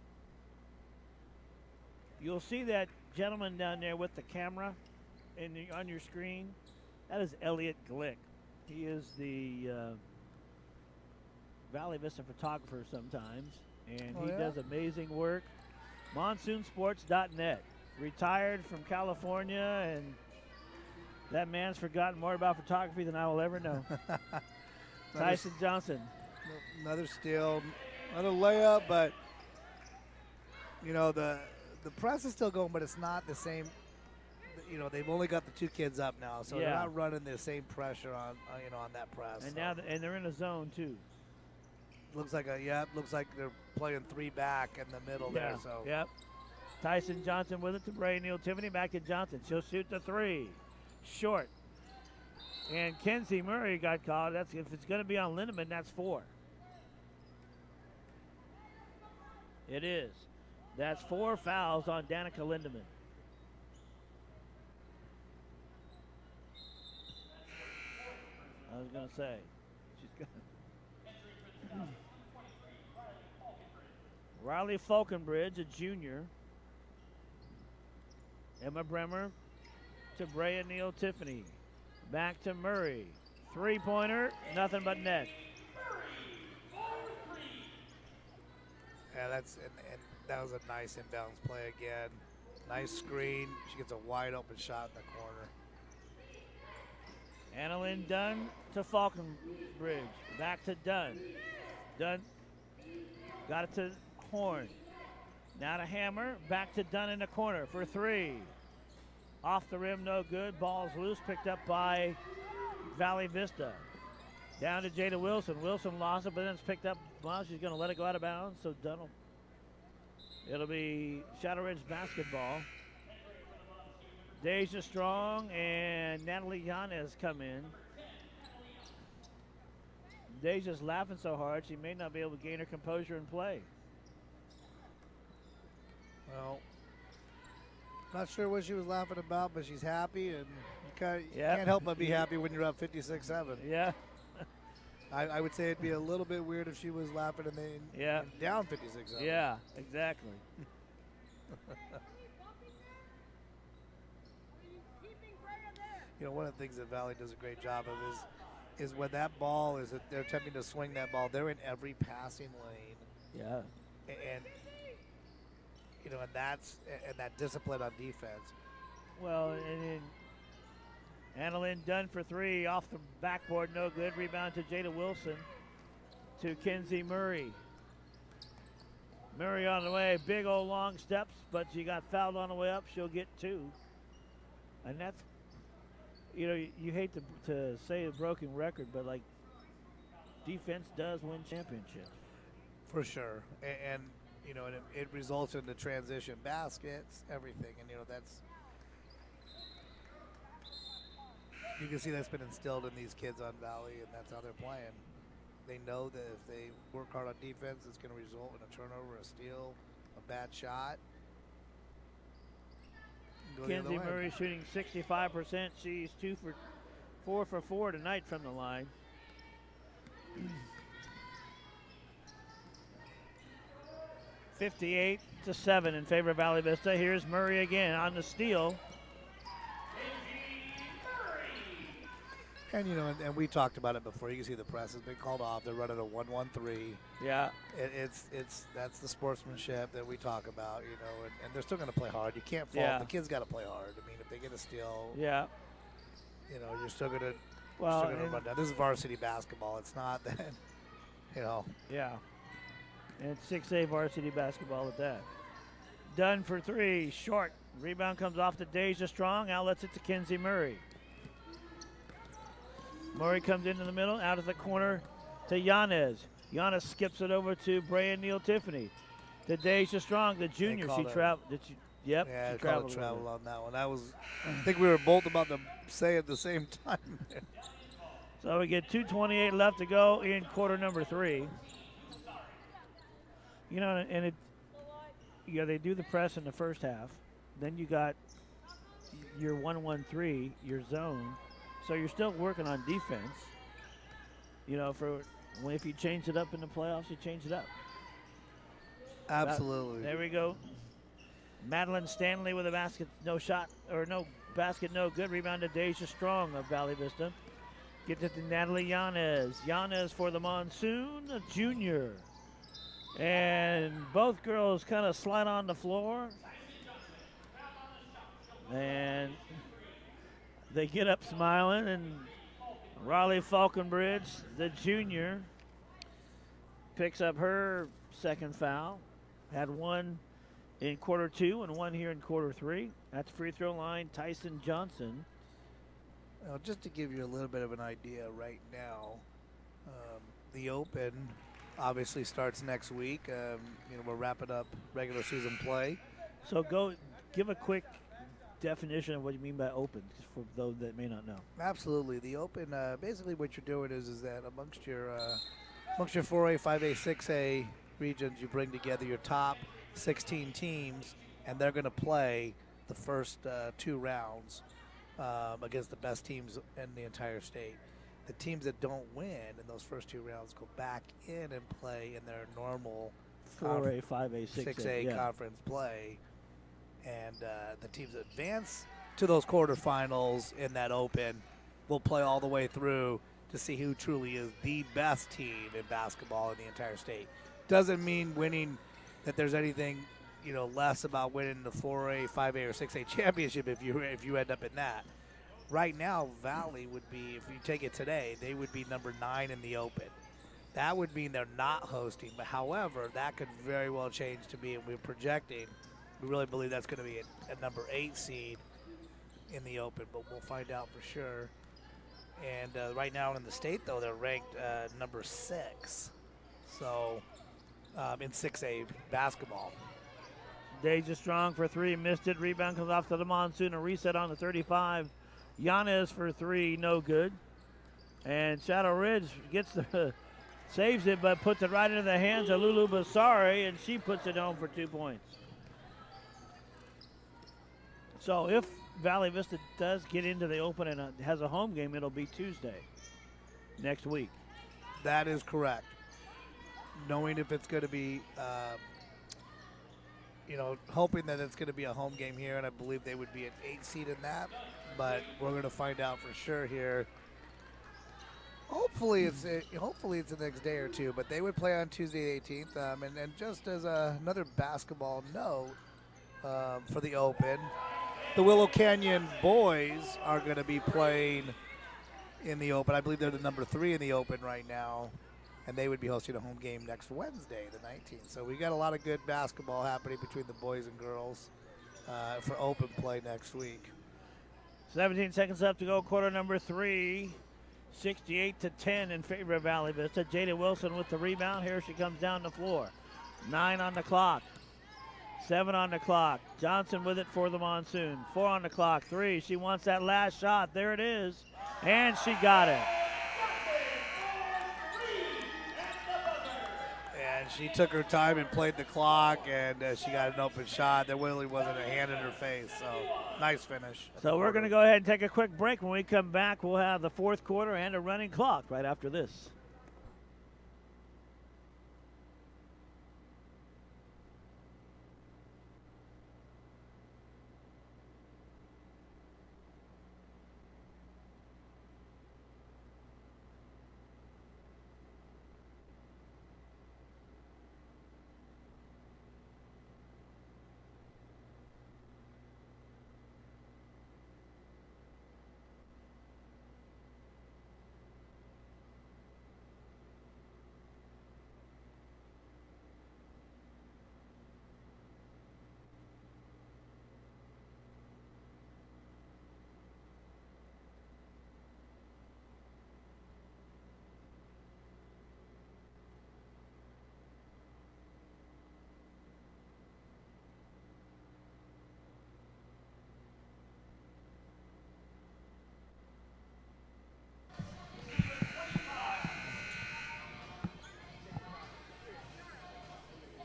You'll see that gentleman down there with the camera on your screen. That is Elliot Glick. He is the Valley Vista photographer sometimes, and he does amazing work. MonsoonSports.net. Retired from California, and that man's forgotten more about photography than I will ever know. Tyson Johnson. Another steal, another layup, but the press is still going, but it's not the same. They've only got the 2 kids up now, so they're not running the same pressure on that press. And now they're in a zone too. Looks like they're playing 3 back in the middle there. So Tyson Johnson with it to Brea Neal Tiffany. Back to Johnson. She'll shoot the 3. Short. And Kinsey Murray got called. If it's going to be on Lindemann, that's 4. It is. That's 4 fouls on Danica Lindemann. I was going to say. She's got. Riley Falkenbridge, a junior. Emma Bremer to Brea Neal Tiffany. Back to Murray. Three-pointer, nothing but net. Yeah, and that was a nice inbounds play again. Nice screen. She gets a wide open shot in the corner. Annalyn Dunn to Falconbridge. Back to Dunn. Dunn got it to Horn. Now to Hammer. Back to Dunn in the corner for three. Off the rim, no good. Ball's loose, picked up by Valley Vista. Down to Jada Wilson. Wilson lost it, but then it's picked up. Well, she's going to let it go out of bounds, so Dunn will. It'll be Shadow Ridge basketball. Deja Strong and Natalie Yanez come in. Deja's laughing so hard she may not be able to gain her composure and play. Well, not sure what she was laughing about, but she's happy, and you can't help but be happy when you're up 56-7. Yeah. I would say it'd be a little bit weird if she was laughing and then down 56-7. Yeah, exactly. You know, one of the things that Valley does a great job of is when that ball is that they're attempting to swing that ball, they're in every passing lane. Yeah. And you know, and that discipline on defense. Well, and then Annalyn Dunn for three off the backboard, no good. Rebound to Jada Wilson to Kenzie Murray. Murray on the way, big old long steps, but she got fouled on the way up. She'll get two. And that's, you know, you hate to say a broken record, but like defense does win championships. For sure. And you know, and it results in the transition baskets, everything. And, you know, you can see that's been instilled in these kids on Valley, and that's how they're playing. They know that if they work hard on defense, it's going to result in a turnover, a steal, a bad shot. Kenzie Murray shooting 65%. She's 4 for 4 tonight from the line. 58-7 in favor of Valley Vista. Here's Murray again on the steal. And, you know, and we talked about it before. You can see the press has been called off. They're running a 1-1-3. Yeah. That's the sportsmanship that we talk about, you know, and they're still going to play hard. You can't fault. The kids got to play hard. I mean, if they get a steal, you know, you're still going to run down. This is varsity basketball. It's not that, you know. Yeah. And it's 6A varsity basketball at that. Dunn for three, short. Rebound comes off to Deja Strong, outlets it to Kenzie Murray. Murray comes into the middle, out of the corner to Yanez. Yanez skips it over to Brian Neal Tiffany. To Deja Strong, the junior. She traveled. Yep. Yeah, she traveled on that one. I think we were both about to say at the same time. So we get 2:28 left to go in quarter number 3. You know, and they do the press in the first half. Then you got your 1-1-3, your zone. So you're still working on defense. You know, if you change it up in the playoffs, you change it up. Absolutely. There we go. Madeline Stanley with a basket, no basket, no good. Rebound to Deja Strong of Valley Vista. Gets it to Natalie Yanez. Yanez for the Monsoon, a junior. And both girls kind of slide on the floor. And they get up smiling, and Riley Falconbridge, the junior, picks up her second foul. Had one in quarter 2 and one here in quarter 3. At the free throw line, Tyson Johnson. Well, just to give you a little bit of an idea right now, the Open obviously starts next week. We're wrapping up regular season play. So go give a quick definition of what you mean by open, just for those that may not know. Absolutely. The Open, basically what you're doing is that amongst your 4A, 5A, 6A regions, you bring together your top 16 teams, and they're going to play the first 2 rounds against the best teams in the entire state. The teams that don't win in those first 2 rounds go back in and play in their normal 4A, 5A, 6A conference play. And the teams that advance to those quarterfinals in that Open will play all the way through to see who truly is the best team in basketball in the entire state. Doesn't mean winning that there's anything, less about winning the 4A, 5A, or 6A championship if you end up in that. Right now, Valley would be, if you take it today, they would be number 9 in the Open. That would mean they're not hosting, but however, that could very well change to be, and we're projecting, we really believe that's going to be a number 8 seed in the Open, but we'll find out for sure. And right now in the state, though, they're ranked number 6. So in 6A basketball. Deja Strong for 3, missed it. Rebound comes off to the Monsoon. A reset on the 35. Yanez for 3, no good. And Shadow Ridge gets the saves it, but puts it right into the hands of Lulu Basari, and she puts it home for 2 points. So if Valley Vista does get into the Open and has a home game, it'll be Tuesday next week. That is correct. Knowing if it's going to be, hoping that it's going to be a home game here, and I believe they would be an 8 seed in that, but we're going to find out for sure here. Hopefully it's the next day or two, but they would play on Tuesday 18th. And just as another basketball note for the Open, the Willow Canyon boys are going to be playing in the Open. I believe they're the number 3 in the Open right now, and they would be hosting a home game next Wednesday, the 19th. So we got a lot of good basketball happening between the boys and girls for Open play next week. 17 seconds left to go, quarter number 3. 68-10 in favor of Valley Vista. Jada Wilson with the rebound. Here she comes down the floor. 9 on the clock. 7 on the clock. Johnson with it for the Monsoon. 4 on the clock. 3. She wants that last shot. There it is. And she got it. And she took her time and played the clock, and she got an open shot. There really wasn't a hand in her face, so nice finish. So we're going to go ahead and take a quick break. When we come back, we'll have the fourth quarter and a running clock right after this.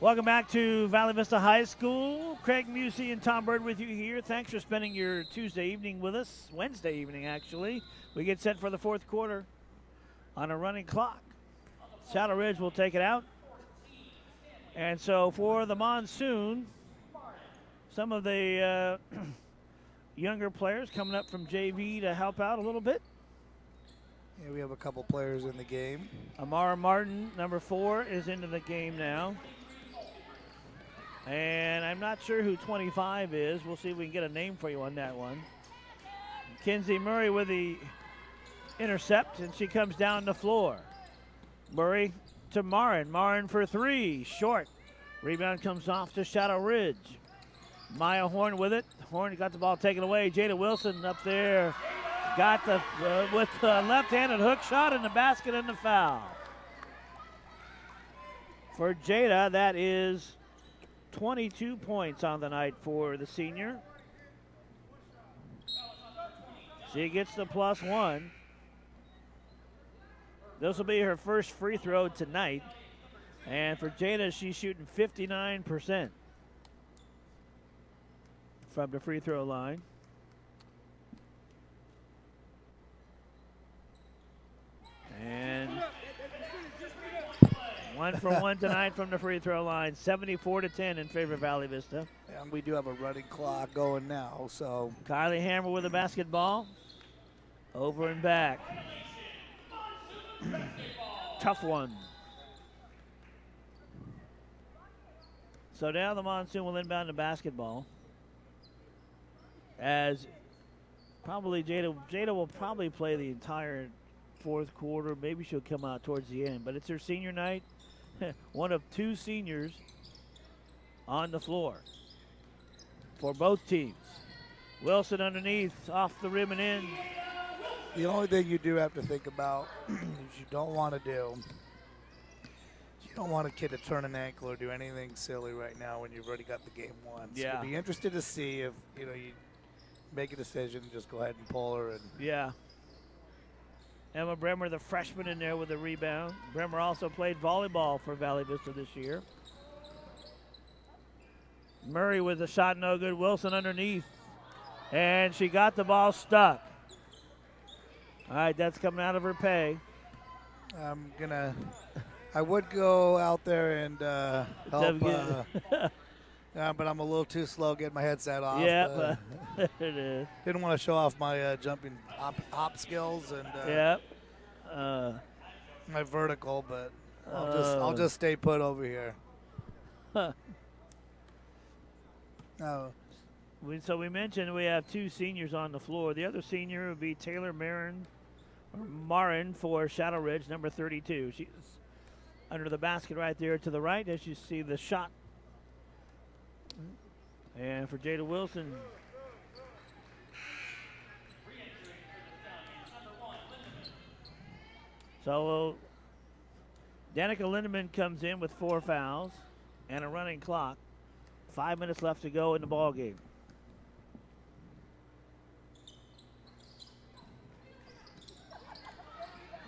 Welcome back to Valley Vista High School. Craig Musey and Tom Bird with you here. Thanks for spending your Tuesday evening with us. Wednesday evening, actually. We get set for the fourth quarter on a running clock. Shadow Ridge will take it out. And so for the Monsoon, some of the younger players coming up from JV to help out a little bit. Yeah, we have a couple players in the game. Amara Martin, number 4, is into the game now. And I'm not sure who 25 is. We'll see if we can get a name for you on that one. Kinsey Murray with the intercept, and she comes down the floor. Murray to Marin. Marin for 3, short. Rebound comes off to Shadow Ridge. Maya Horn with it. Horn got the ball taken away. Jada Wilson up there. Got the with the left-handed hook shot in the basket and the foul. For Jada, that is 22 points on the night for the senior. She gets the +1. This will be her first free throw tonight. And for Jada, she's shooting 59% from the free throw line. And 1 for 1 tonight from the free throw line. 74-10 in favor of Valley Vista. And we do have a running clock going now, so. Kylie Hammer with the basketball. Over and back. Tough one. So now the Monsoon will inbound to basketball. As probably Jada will probably play the entire fourth quarter. Maybe she'll come out towards the end. But it's her senior night. One of two seniors on the floor for both teams. Wilson underneath, off the rim and in. The only thing you do have to think about is you don't want to do. You don't want a kid to turn an ankle or do anything silly right now when you've already got the game won. So Yeah. I'd be interested to see if you make a decision, just go ahead and pull her. And Yeah. Emma Bremer, the freshman, in there with the rebound. Bremer also played volleyball for Valley Vista this year. Murray with the shot, no good. Wilson underneath. And she got the ball stuck. All right, that's coming out of her pay. I would go out there and help, but I'm a little too slow getting my headset off. Yeah, it is. Didn't want to show off my jumping hop skills and my vertical, but I'll just stay put over here. So we mentioned we have two seniors on the floor. The other senior would be Taylor Marin for Shadow Ridge, number 32. She's under the basket right there to the right as you see the shot. And for Jada Wilson, so Danica Lindemann comes in with 4 fouls and a running clock. 5 minutes left to go in the ball game.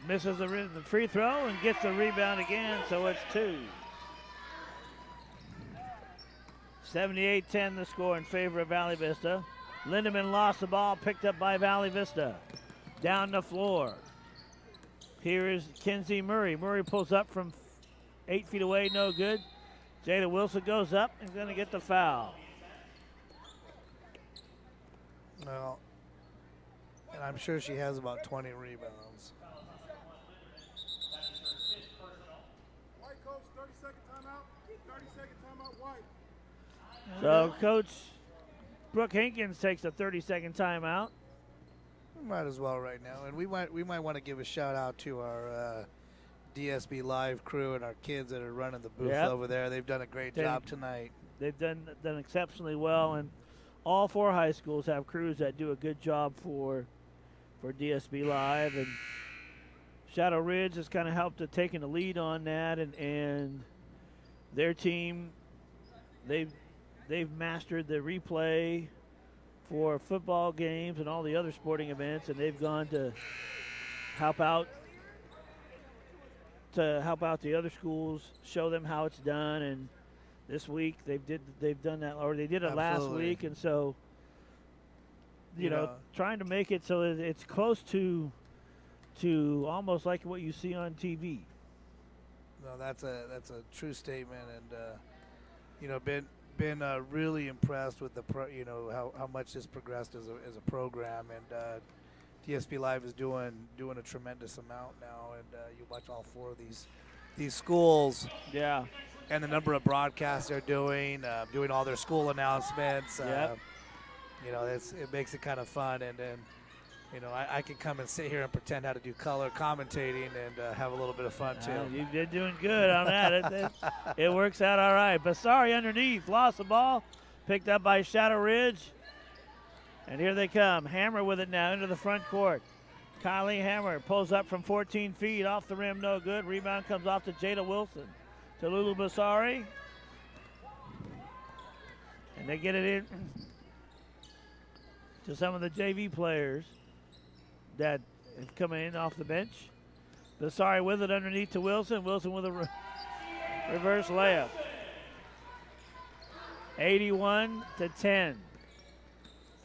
Misses the free throw and gets the rebound again, so it's 2. 78-10 the score in favor of Valley Vista. Lindemann lost the ball, picked up by Valley Vista. Down the floor. Here is Kinsey Murray. Murray pulls up from 8 feet away, no good. Jada Wilson goes up and going to get the foul. Well, and I'm sure she has about 20 rebounds. White coach, 30-second timeout. 30-second timeout, White. So Coach Brooke Hankins takes a 30-second timeout. Might as well right now. And we might want to give a shout out to our DSB Live crew and our kids that are running the booth over there. They've done a great job tonight. They've done exceptionally well, and all 4 high schools have crews that do a good job for DSB Live. And Shadow Ridge has kind of helped to taking the lead on that, and their team, they've mastered the replay for football games and all the other sporting events, and they've gone to help out the other schools, show them how it's done. And this week they've done that, or they did it last week, and so you know, trying to make it so that it's close to almost like what you see on TV. No, that's a true statement, and you know, been really impressed with how much this progressed as a program, and DSP Live is doing a tremendous amount now, and you watch all 4 of these schools, and the number of broadcasts they're doing all their school announcements. You know, it makes it kind of fun, and then you know, I can come and sit here and pretend how to do color commentating and have a little bit of fun too. You've been doing good on that. It works out all right. Basari underneath, lost the ball, picked up by Shadow Ridge. And here they come. Hammer with it now into the front court. Kylie Hammer pulls up from 14 feet, off the rim, no good. Rebound comes off to Jada Wilson. To Lulu Basari. And they get it in to some of the JV players that have come in off the bench. Basari with it underneath to Wilson. Wilson with a reverse layup. 81-10.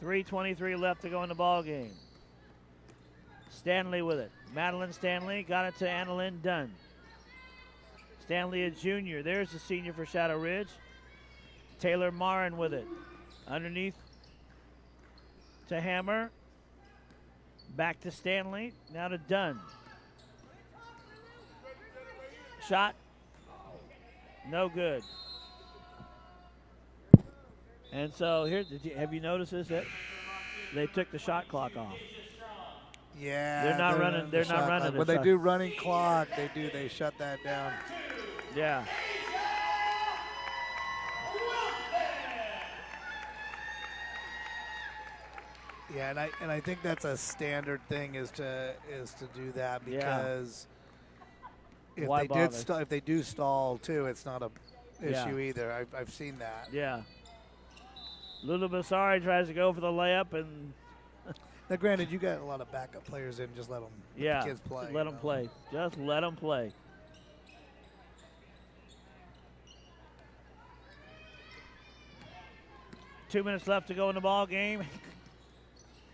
3:23 left to go in the ball game. Stanley with it. Madeline Stanley got it to Annalyn Dunn. Stanley, a junior. There's the senior for Shadow Ridge. Taylor Marin with it. Underneath to Hammer. Back to Stanley. Now to Dunn. Shot. No good. And so here, have you noticed this? That they took the shot clock off. Yeah, they're not running. They're not running. When they do running clock, they shut that down. Yeah. Yeah, and I think that's a standard thing is to do that because if they do stall too, it's not a issue either. I've seen that. Yeah. Lulu Basari tries to go for the layup, and now granted, you got a lot of backup players in. Just let them. Yeah. The kids play. Let them play. Just let them play. Two minutes left to go in the ball game.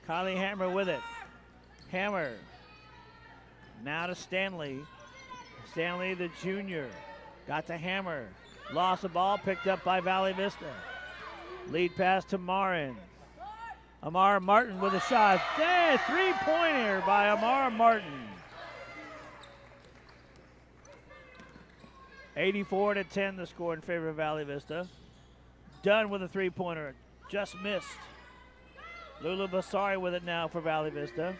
Kylie Hammer with it. Hammer. Now to Stanley. Stanley, the junior. Got to Hammer. Lost the ball, picked up by Valley Vista. Lead pass to Marin. Amara Martin with a shot. Hey, three-pointer by Amara Martin. 84-10 the score in favor of Valley Vista. Dunn with a three-pointer. Just missed. Lulu Basari with it now for Valley Vista.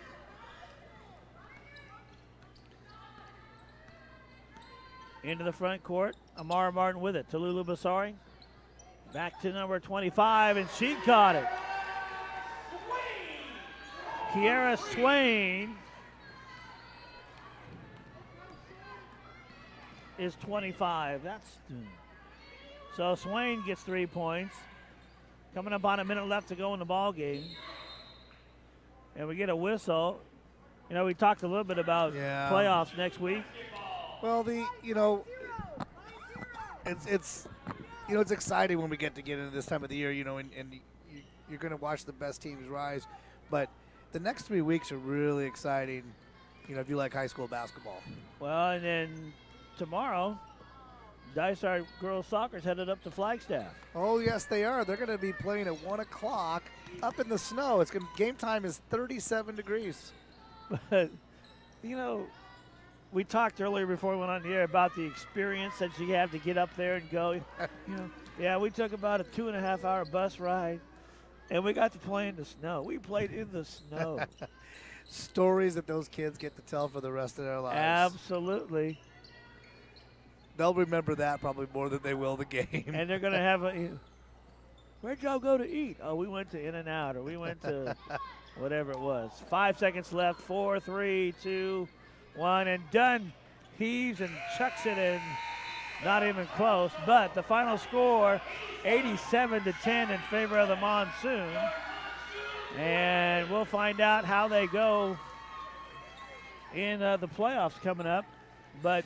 Into the front court. Amara Martin with it to Lulu Basari. Back to number 25, and she caught it. Kiara Swain is 25. So Swain gets 3 points. Coming up on a minute left to go in the ball game. And we get a whistle. You know, we talked a little bit about playoffs next week. Well, it's exciting when we get into this time of the year, and you're going to watch the best teams rise. But the next 3 weeks are really exciting, if you like high school basketball. Well, and then tomorrow, Dysart girls soccer's headed up to Flagstaff. Oh, yes, they are. They're going to be playing at 1 o'clock up in the snow. Game time is 37 degrees. But, we talked earlier before we went on the air about the experience that you have to get up there and go. We took about a 2.5-hour bus ride, and we got to play in the snow. We played in the snow. Stories that those kids get to tell for the rest of their lives. Absolutely. They'll remember that probably more than they will the game. And they're going to have where'd y'all go to eat? Oh, we went to In-N-Out, or we went to whatever it was. 5 seconds left. 4, 3, 2, 1, and Dunn heaves and chucks it in. Not even close, but the final score, 87-10 in favor of the Monsoon. And we'll find out how they go in the playoffs coming up. But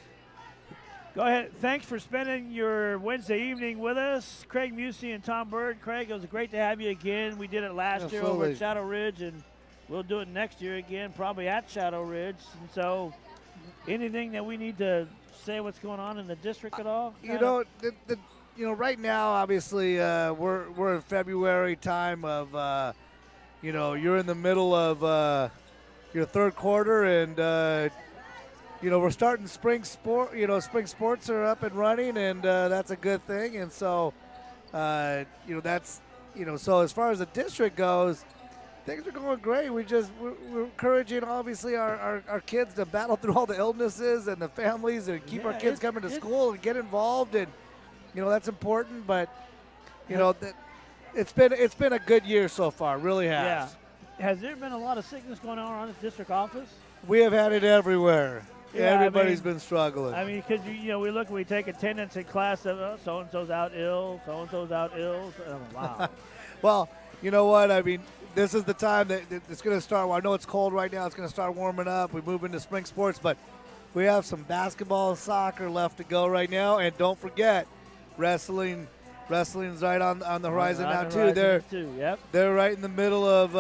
go ahead. Thanks for spending your Wednesday evening with us. Craig Musey and Tom Bird. Craig, it was great to have you again. We did it last year over at Shadow Ridge, and we'll do it next year again, probably at Shadow Ridge. And so anything that we need to say what's going on in the district at all? Right now, obviously, we're in February time of, you're in the middle of your third quarter, and we're starting spring sport. Spring sports are up and running, and that's a good thing. And so, that's so as far as the district goes, things are going great. We're encouraging, obviously, our kids to battle through all the illnesses and the families and keep our kids coming to school and get involved, and that's important. But it's been a good year so far, really has. Yeah. Has there been a lot of sickness going on around the district office? We have had it everywhere. Yeah, everybody's been struggling. I mean, because we take attendance in class. So and so's out ill. So and so's out ill. Wow. Well, you know what? I mean, this is the time that it's going to start. Well, I know it's cold right now. It's going to start warming up. We move into spring sports, but we have some basketball and soccer left to go right now. And don't forget, wrestling's right on the horizon now too. They're right in the middle of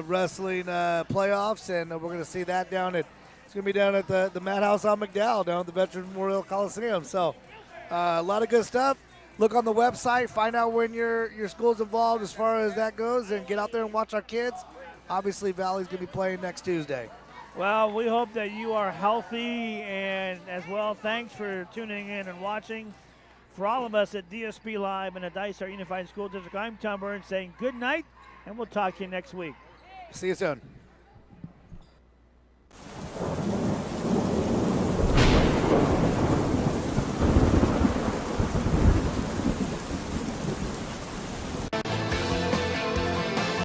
wrestling playoffs, and we're going to see that it's going to be down at the Madhouse on McDowell, down at the Veterans Memorial Coliseum. So a lot of good stuff. Look on the website, find out when your school's involved as far as that goes, and get out there and watch our kids. obviously Valley's going to be playing next Tuesday. Well, we hope that you are healthy, and as well, thanks for tuning in and watching. For all of us at DSP Live and at Dysart Unified School District, I'm Tom Burns saying good night, and we'll talk to you next week. See you soon.